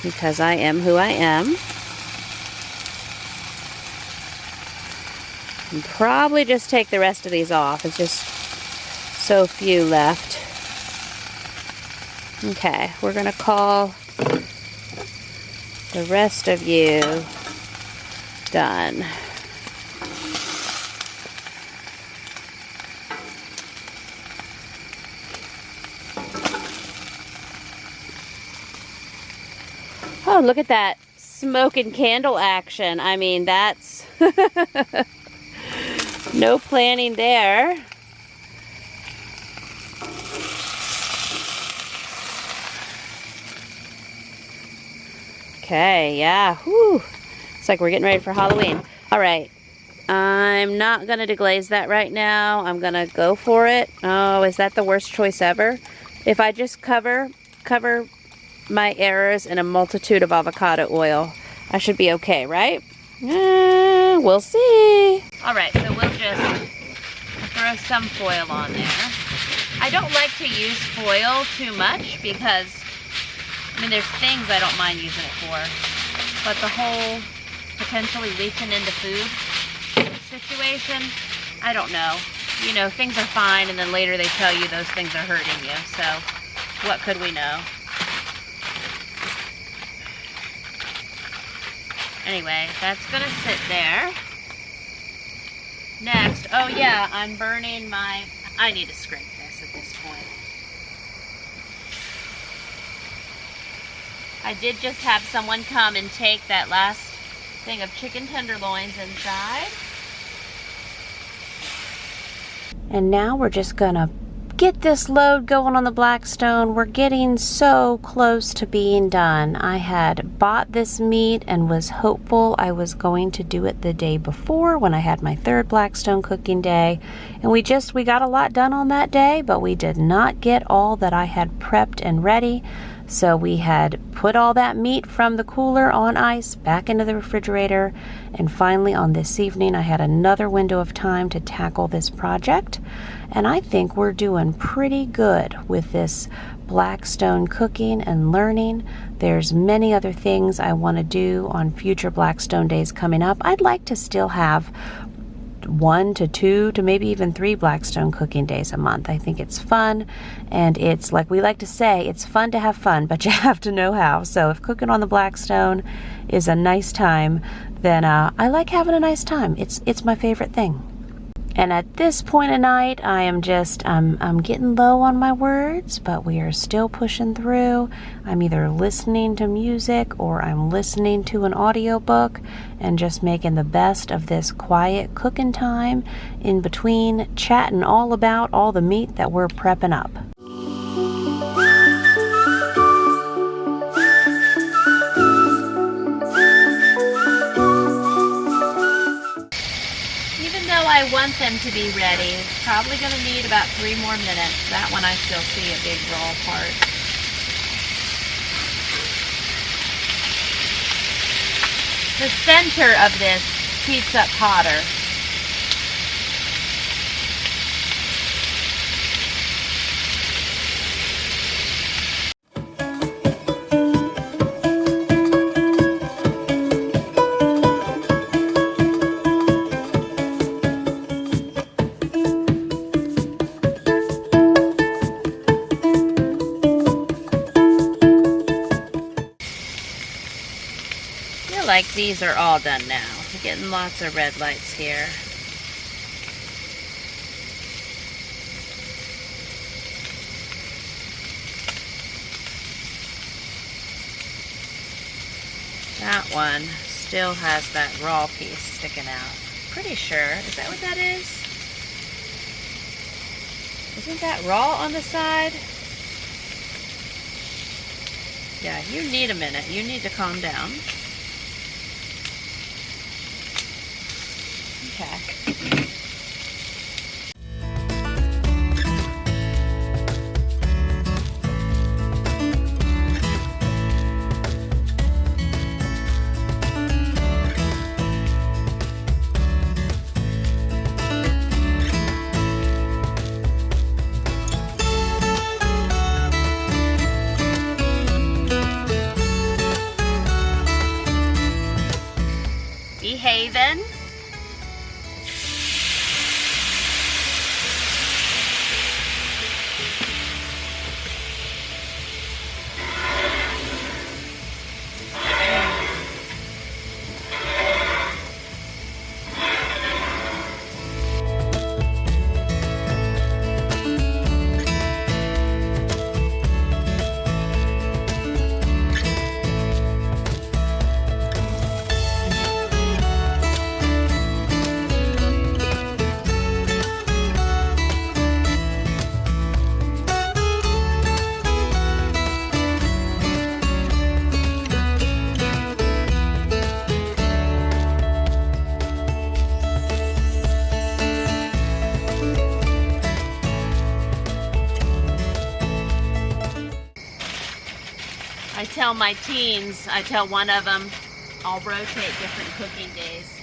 Speaker 1: because I am who I am. And probably just take the rest of these off. It's just so few left. Okay, we're gonna call the rest of you done. Oh, look at that smoking candle action. I mean, that's no planning there. Okay, yeah. Whew. It's like we're getting ready for Halloween. All right. I'm not going to deglaze that right now. I'm going to go for it. Oh, is that the worst choice ever? If I just cover my errors in a multitude of avocado oil, I should be okay, right? We'll see. All right, so we'll just throw some foil on there. I don't like to use foil too much because, I mean, there's things I don't mind using it for, but the whole potentially leaching into food situation, I don't know. You know, things are fine, and then later they tell you those things are hurting you, so what could we know? Anyway, that's gonna sit there. Next, oh yeah, I'm burning my, I need to scrape this at this point. I did just have someone come and take that last thing of chicken tenderloins inside. And now we're just gonna get this load going on the Blackstone. We're getting so close to being done. I had bought this meat and was hopeful I was going to do it the day before when I had my third Blackstone cooking day. And we got a lot done on that day, but we did not get all that I had prepped and ready. So we had put all that meat from the cooler on ice back into the refrigerator, and finally on this evening I had another window of time to tackle this project, and I think we're doing pretty good with this Blackstone cooking and learning. There's many other things I want to do on future Blackstone days coming up. I'd like to still have 1 to 2 to maybe even 3 Blackstone cooking days a month. I think it's fun, and it's like we like to say, it's fun to have fun, but you have to know how. So if cooking on the Blackstone is a nice time, then I like having a nice time. It's my favorite thing. And at this point of night, I am just, I'm getting low on my words, but we are still pushing through. I'm either listening to music or I'm listening to an audiobook and just making the best of this quiet cooking time in between, chatting all about all the meat that we're prepping up. I want them to be ready. It's probably going to need about 3 more minutes. That one I still see a big raw part. The center of this heats up hotter. like these are all done now. I'm getting lots of red lights here. That one still has that raw piece sticking out. Pretty sure. Is that what that is? Isn't that raw on the side? Yeah, you need a minute. You need to calm down. Okay. Behaving. I tell my teens, I tell one of them, I'll rotate different cooking days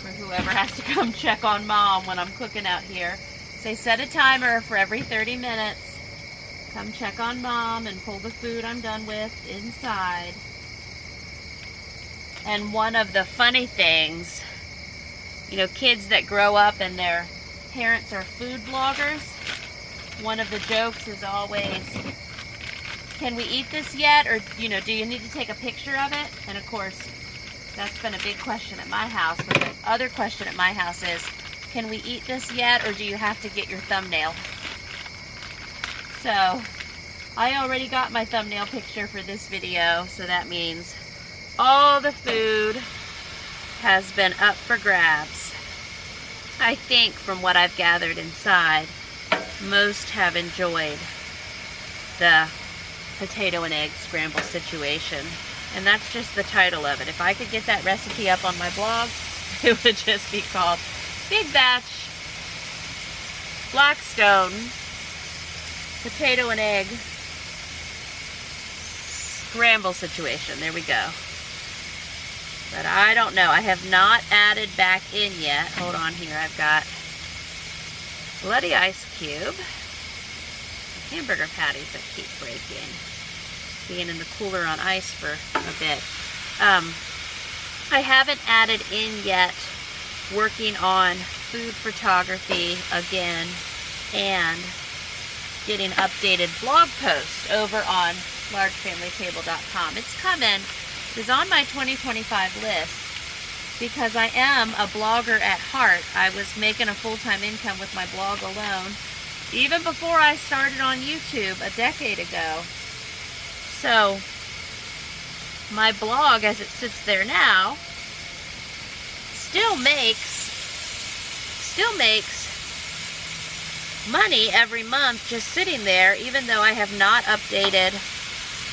Speaker 1: for whoever has to come check on mom when I'm cooking out here. Say set a timer for every 30 minutes. Come check on mom and pull the food I'm done with inside. And one of the funny things, you know, kids that grow up and their parents are food bloggers, one of the jokes is always, can we eat this yet? Or, you know, do you need to take a picture of it? And of course, that's been a big question at my house. But the other question at my house is, can we eat this yet? Or do you have to get your thumbnail? So, I already got my thumbnail picture for this video. So that means all the food has been up for grabs. I think from what I've gathered inside, most have enjoyed the potato and egg scramble situation, and that's just the title of it. If I could get that recipe up on my blog, it would just be called Big Batch Blackstone Potato and Egg Scramble Situation. There we go. But I don't know. I have not added back in yet. Hold on here. I've got bloody ice cube. Hamburger patties that keep breaking, being in the cooler on ice for a bit. I haven't added in yet working on food photography again and getting updated blog posts over on largefamilytable.com. It's coming. It's on my 2025 list because I am a blogger at heart. I was making a full-time income with my blog alone even before I started on YouTube a decade ago. So my blog, as it sits there now, still makes money every month just sitting there, even though I have not updated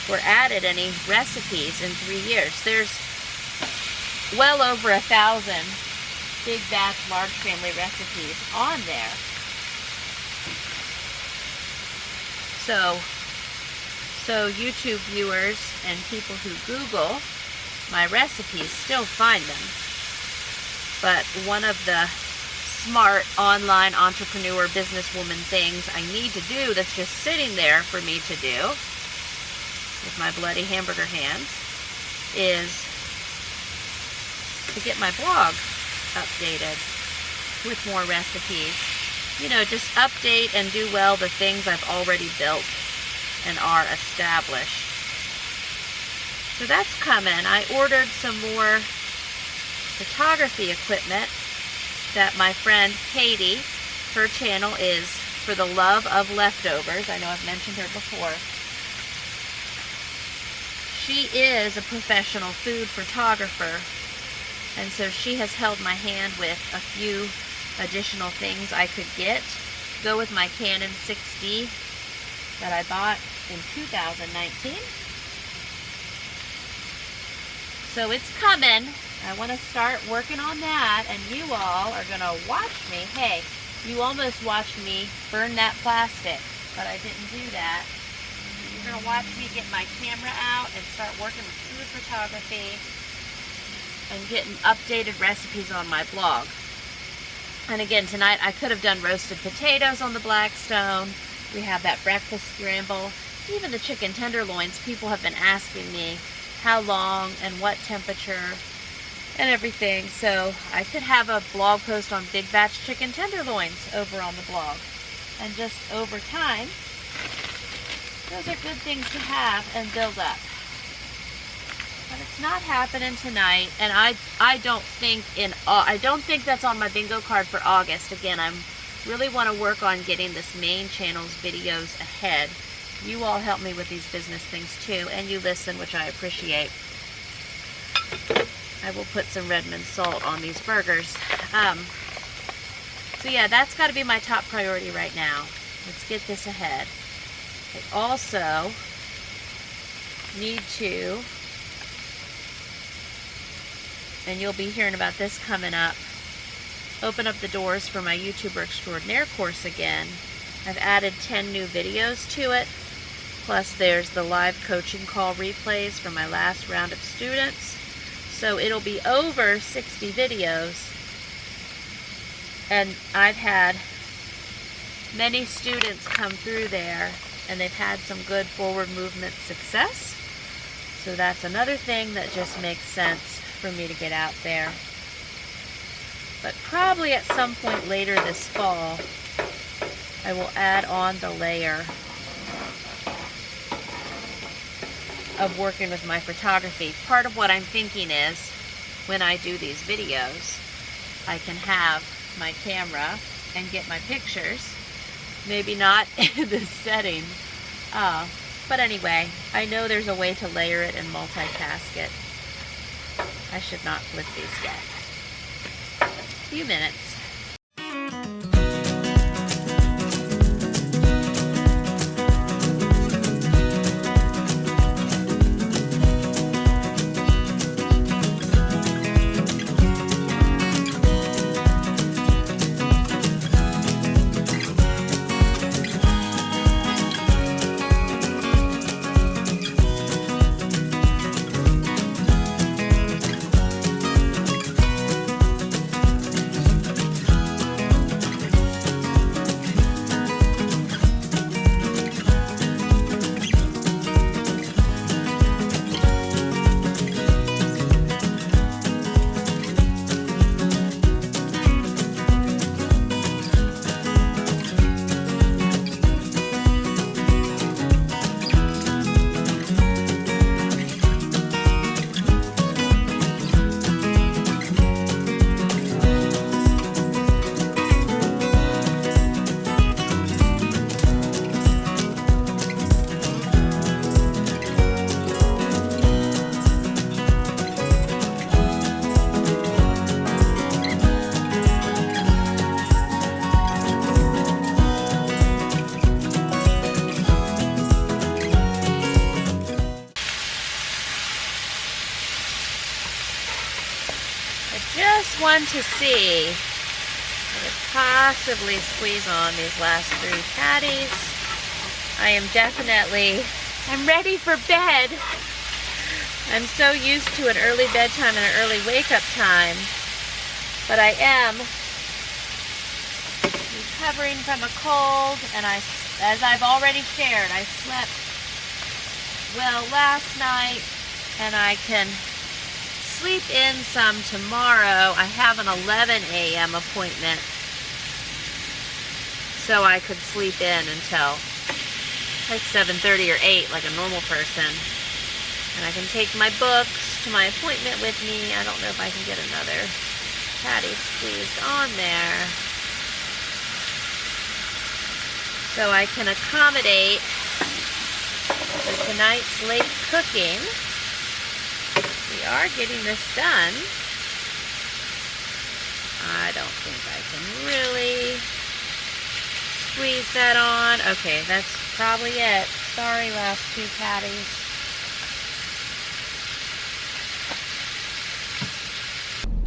Speaker 1: or added any recipes in 3 years. There's well over 1,000 Big Batch Large Family recipes on there. So YouTube viewers and people who Google my recipes still find them. But one of the smart online entrepreneur businesswoman things I need to do that's just sitting there for me to do with my bloody hamburger hands is to get my blog updated with more recipes. You know, just update and do well the things I've already built and are established. So that's coming. I ordered some more photography equipment that my friend Katie, her channel is For the Love of Leftovers. I know I've mentioned her before. She is a professional food photographer, and so she has held my hand with a few additional things I could get. Go with my Canon 6D that I bought in 2019. So it's coming. I want to start working on that, and you all are going to watch me. Hey, you almost watched me burn that plastic, but I didn't do that. You're going to watch me get my camera out and start working with food photography and getting updated recipes on my blog. And again, tonight I could have done roasted potatoes on the Blackstone. We have that breakfast scramble. Even the chicken tenderloins, people have been asking me how long and what temperature and everything. So I could have a blog post on big batch chicken tenderloins over on the blog. And just over time, those are good things to have and build up. But it's not happening tonight, and I don't think that's on my bingo card for August. Again, I really want to work on getting this main channel's videos ahead. You all help me with these business things too, and you listen, which I appreciate. I will put some Redmond salt on these burgers. So yeah, that's got to be my top priority right now. Let's get this ahead. I also need to, and you'll be hearing about this coming up, open up the doors for my YouTuber Extraordinaire course again. I've added 10 new videos to it, plus there's the live coaching call replays from my last round of students. So it'll be over 60 videos, and I've had many students come through there, and they've had some good forward movement success. So that's another thing that just makes sense for me to get out there. But probably at some point later this fall, I will add on the layer of working with my photography. Part of what I'm thinking is, when I do these videos, I can have my camera and get my pictures. Maybe not in this setting. But anyway, I know there's a way to layer it and multitask it. I should not flip these yet. A few minutes. One to see I could possibly squeeze on these last 3 patties. I'm ready for bed. I'm so used to an early bedtime and an early wake up time, but I am recovering from a cold, and as I've already shared, I slept well last night, and I can sleep in some tomorrow. I have an 11 a.m. appointment, so I could sleep in until like 7:30 or 8 like a normal person. And I can take my books to my appointment with me. I don't know if I can get another patty squeezed on there. So I can accommodate for tonight's late cooking. We are getting this done. I don't think I can really squeeze that on. Okay, that's probably it. Sorry, last two patties.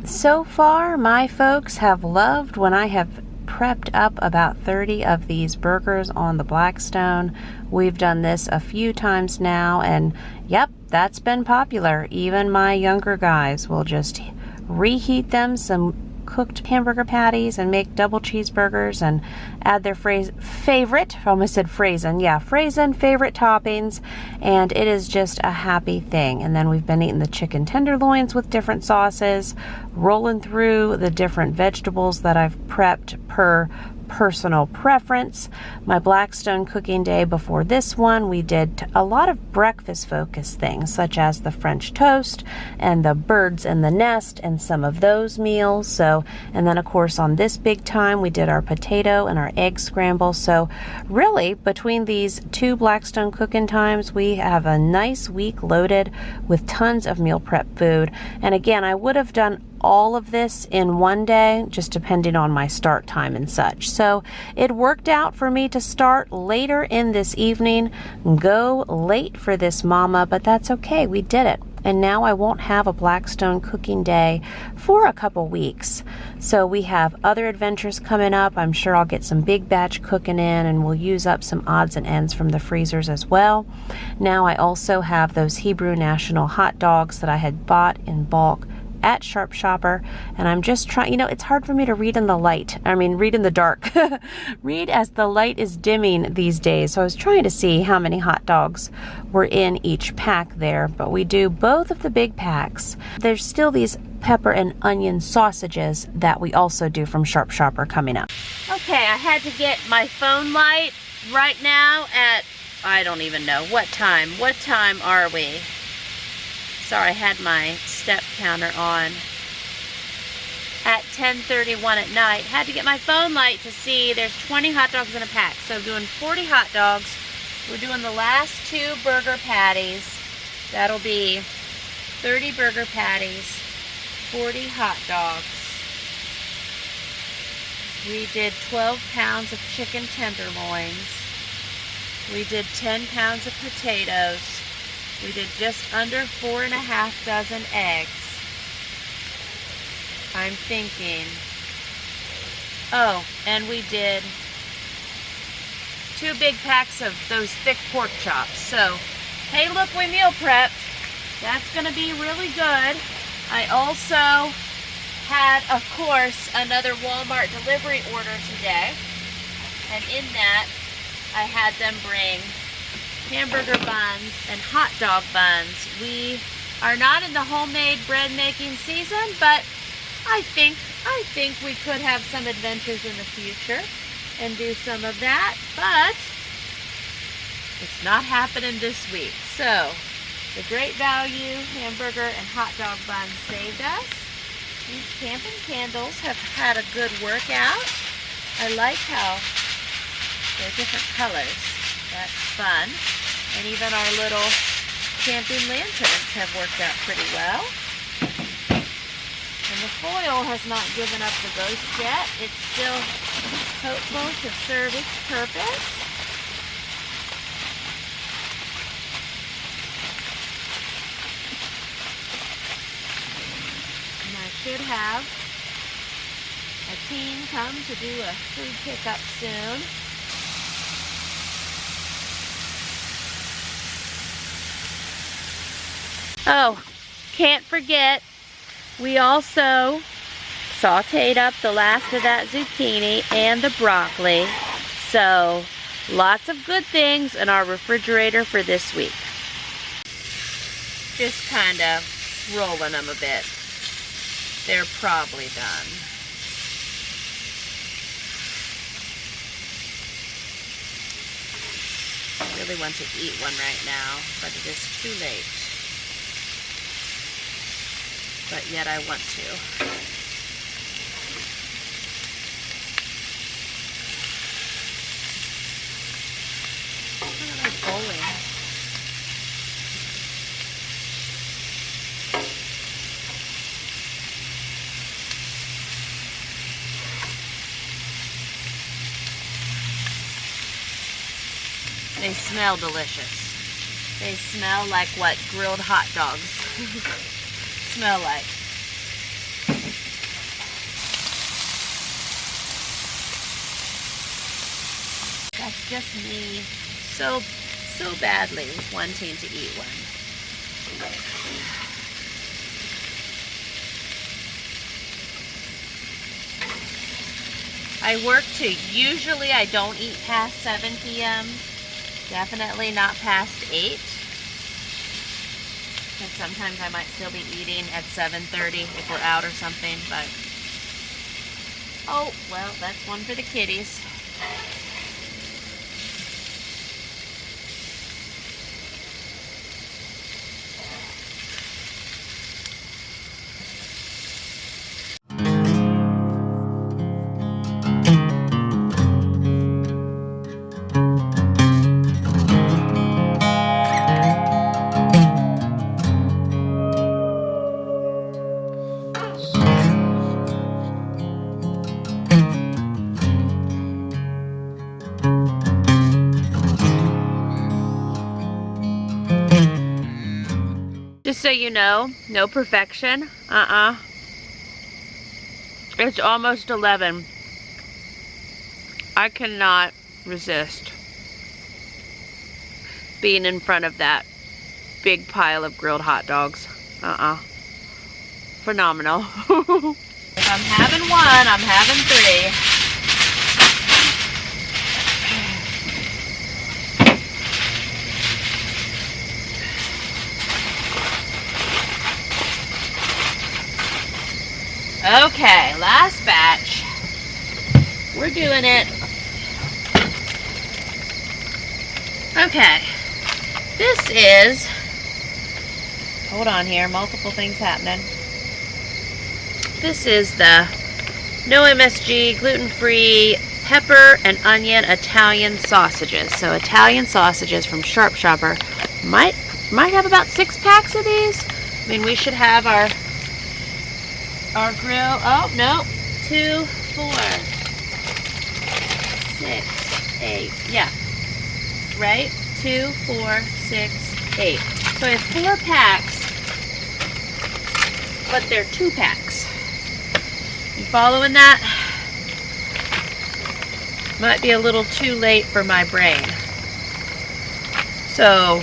Speaker 1: So far, my folks have loved when I have prepped up about 30 of these burgers on the Blackstone. We've done this a few times now, and yep, that's been popular. Even my younger guys will just reheat them some cooked hamburger patties and make double cheeseburgers and add their favorite, I almost said Fraisin, yeah, Fraisin favorite toppings, and it is just a happy thing. And then we've been eating the chicken tenderloins with different sauces, rolling through the different vegetables that I've prepped per personal preference. My Blackstone cooking day before this one, we did a lot of breakfast focused things such as the French toast and the birds in the nest and some of those meals. So, and then of course on this big time we did our potato and our egg scramble. So really between these two Blackstone cooking times, we have a nice week loaded with tons of meal prep food. And again, I would have done all of this in one day, just depending on my start time and such. So it worked out for me to start later in this evening, go late for this mama, but that's okay, we did it. And now I won't have a Blackstone cooking day for a couple weeks. So we have other adventures coming up. I'm sure I'll get some big batch cooking in, and we'll use up some odds and ends from the freezers as well. Now I also have those Hebrew National hot dogs that I had bought in bulk at Sharp Shopper, and I'm just trying, you know, it's hard for me to read in the light. I mean, read in the dark. Read as the light is dimming these days. So I was trying to see how many hot dogs were in each pack there, but we do both of the big packs. There's still these pepper and onion sausages that we also do from Sharp Shopper coming up. Okay, I had to get my phone light right now at, I don't even know, what time? What time are we? Sorry, I had my step counter on at 10:31 at night. Had to get my phone light to see there's 20 hot dogs in a pack. So doing 40 hot dogs. We're doing the last two burger patties. That'll be 30 burger patties, 40 hot dogs. We did 12 pounds of chicken tenderloins. We did 10 pounds of potatoes. We did just under 4.5 dozen eggs. I'm thinking, oh, and we did 2 big packs of those thick pork chops. So, hey, look, we meal prepped. That's gonna be really good. I also had, of course, another Walmart delivery order today. And in that, I had them bring hamburger buns and hot dog buns. We are not in the homemade bread making season, but I think we could have some adventures in the future and do some of that, but it's not happening this week. So the Great Value hamburger and hot dog buns saved us. These camping candles have had a good workout. I like how they're different colors. That's fun. And even our little camping lanterns have worked out pretty well. And the foil has not given up the ghost yet. It's still hopeful to serve its purpose. And I should have a team come to do a food pickup soon. Oh, can't forget, we also sauteed up the last of that zucchini and the broccoli. So, lots of good things in our refrigerator for this week. Just kind of rolling them a bit. They're probably done. I really want to eat one right now, but it is too late. but yet I want to. Look at that bowling. They smell delicious. They smell like what grilled hot dogs smell like. That's just me so badly wanting to eat one. I work too. Usually I don't eat past 7 p.m. Definitely not past 8. Because sometimes I might still be eating at 7:30 if we're out or something, but oh, well, that's one for the kitties. Just so you know, no perfection. It's almost 11. I cannot resist being in front of that big pile of grilled hot dogs. Phenomenal. If I'm having one, I'm having 3. Okay, last batch. We're doing it. Okay, this is, hold on here, multiple things happening. This is the no MSG, gluten-free, pepper and onion Italian sausages. So Italian sausages from Sharp Shopper. Might have about 6 packs of these. I mean, we should have our grill. Oh, no. 2, 4, 6, 8. Yeah. Right? 2, 4, 6, 8. So I have 4 packs, but they're 2 packs. You following that? Might be a little too late for my brain. So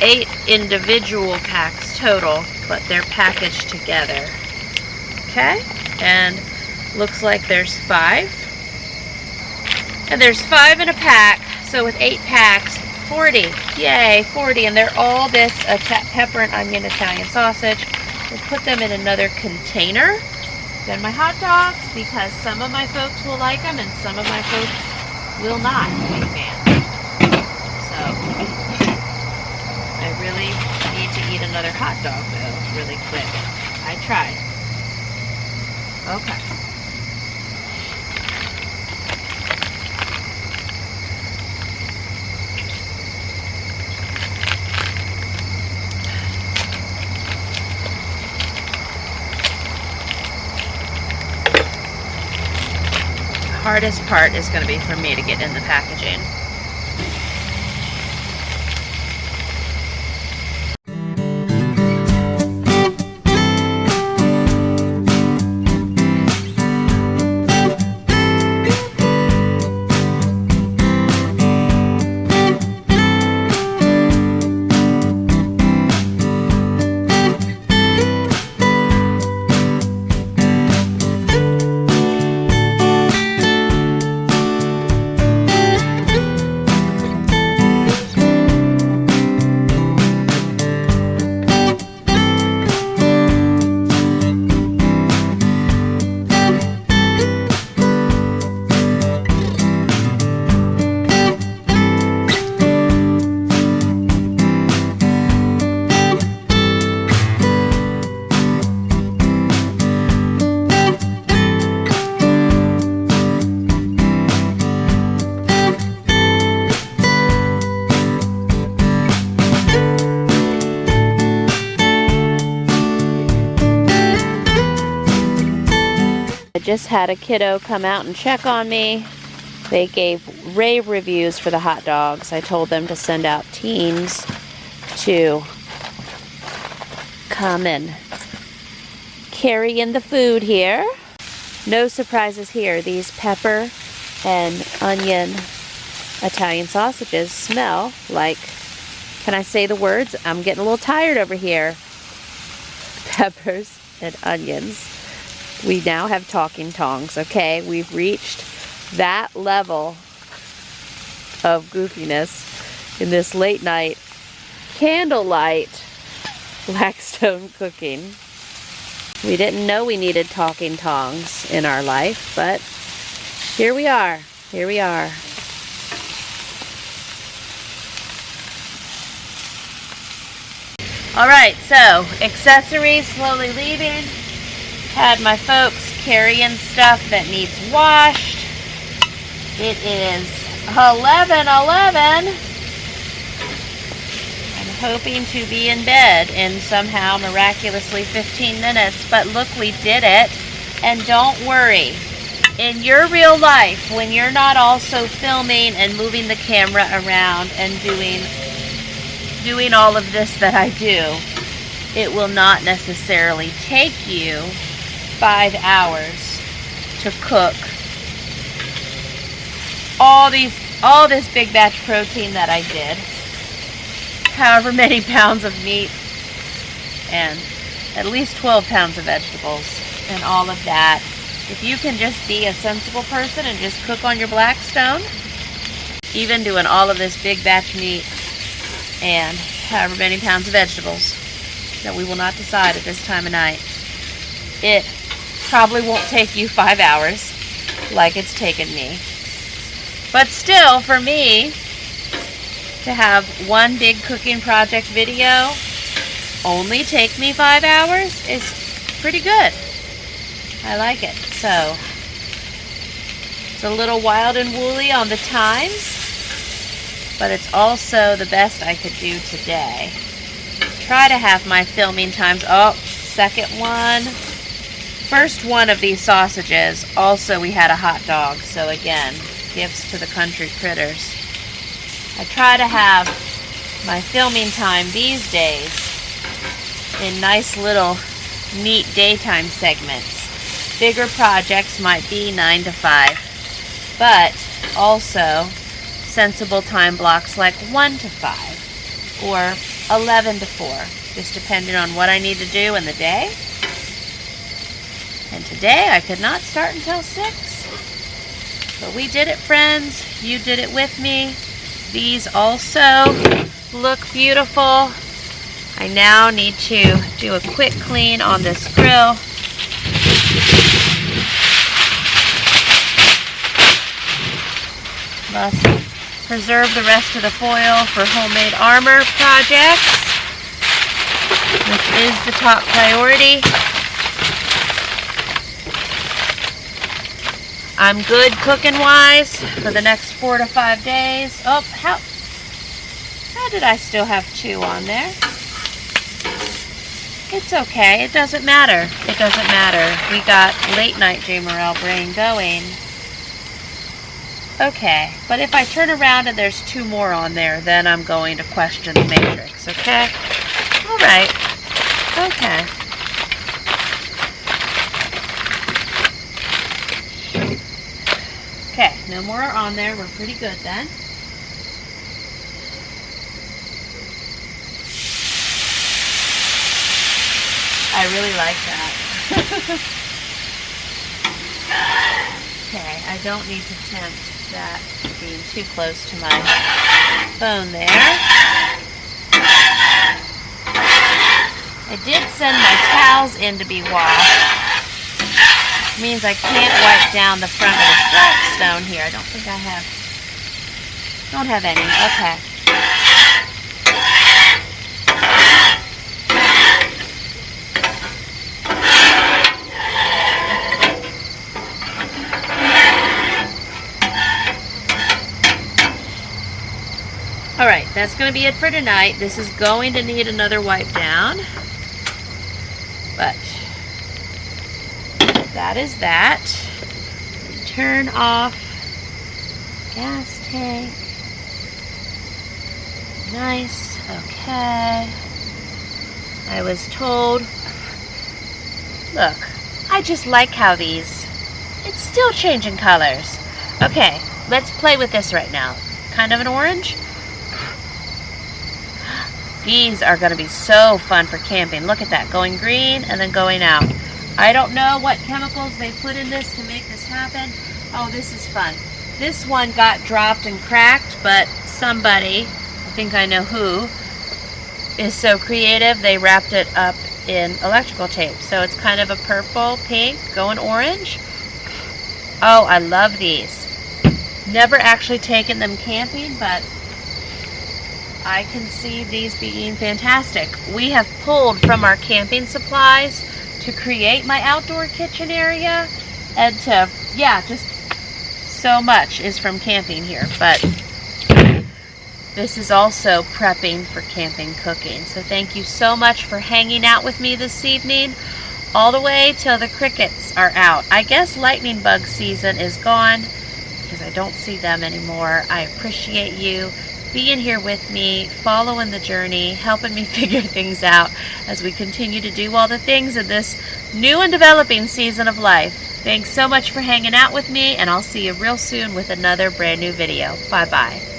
Speaker 1: 8 individual packs total, but they're packaged together. Okay, and looks like there's 5. And there's 5 in a pack, so with 8 packs, 40. Yay, 40, and they're all this pepper and onion Italian sausage. We'll put them in another container than my hot dogs, because some of my folks will like them and some of my folks will not be fans. So I really need to eat another hot dog though, really quick. I tried. Okay. The hardest part is going to be for me to get in the packaging. just had a kiddo come out and check on me. They gave rave reviews for the hot dogs. I told them to send out teens to come and carry in the food here. No surprises here. These pepper and onion Italian sausages smell like, can I say the words? I'm getting a little tired over here. Peppers and onions. We now have talking tongs, okay? We've reached that level of goofiness in this late night candlelight Blackstone cooking. We didn't know we needed talking tongs in our life, but here we are. Here we are. All right, so accessories slowly leaving. Had my folks carrying stuff that needs washed. It is 11:11. I'm hoping to be in bed in somehow miraculously 15 minutes, but look, we did it. And don't worry, in your real life, when you're not also filming and moving the camera around and doing all of this that I do, it will not necessarily take you 5 hours to cook all this big batch protein that I did, however many pounds of meat, and at least 12 pounds of vegetables, and all of that. If you can just be a sensible person and just cook on your Blackstone, even doing all of this big batch meat and however many pounds of vegetables that we will not decide at this time of night, it probably won't take you 5 hours like it's taken me. But still, for me to have one big cooking project video only take me 5 hours is pretty good. I like it. So it's a little wild and woolly on the times, but it's also the best I could do today. Try to have my filming times. Oh, second one. First one of these sausages, also we had a hot dog. So again, gifts to the country critters. I try to have my filming time these days in nice little neat daytime segments. Bigger projects might be 9 to 5, but also sensible time blocks like 1 to 5 or 11 to 4, just depending on what I need to do in the day. And today I could not start until 6. But we did it, friends. You did it with me. These also look beautiful. I now need to do a quick clean on this grill. Must preserve the rest of the foil for homemade armor projects, which is the top priority. I'm good cooking wise for the next 4 to 5 days. Oh, how did I still have 2 on there? It's okay. It doesn't matter. It doesn't matter. We got late night Jamerrill brain going. Okay, but if I turn around and there's 2 more on there, then I'm going to question the matrix, okay? All right. Okay. Okay, no more are on there. We're pretty good then. I really like that. Okay, I don't need to tempt that being too close to my phone there. I did send my towels in to be washed. It means I can't wipe down the front of this Blackstone here. I don't think I don't have any. Okay. Alright, that's going to be it for tonight. This is going to need another wipe down. But that is that. Turn off gas tank. Nice. Okay. I was told, look, I just like how it's still changing colors. Okay, let's play with this right now. Kind of an orange. These are going to be so fun for camping. Look at that, going green and then going out. I don't know what chemicals they put in this to make this happen. Oh, this is fun. This one got dropped and cracked, but somebody, I think I know who, is so creative, they wrapped it up in electrical tape. So it's kind of a purple, pink, going orange. Oh, I love these. Never actually taken them camping, but I can see these being fantastic. We have pulled from our camping supplies to create my outdoor kitchen area, and to, yeah, just so much is from camping here, but this is also prepping for camping cooking. So thank you so much for hanging out with me this evening, all the way till the crickets are out. I guess lightning bug season is gone because I don't see them anymore. I appreciate you being here with me, following the journey, helping me figure things out as we continue to do all the things in this new and developing season of life. Thanks so much for hanging out with me, and I'll see you real soon with another brand new video. Bye-bye.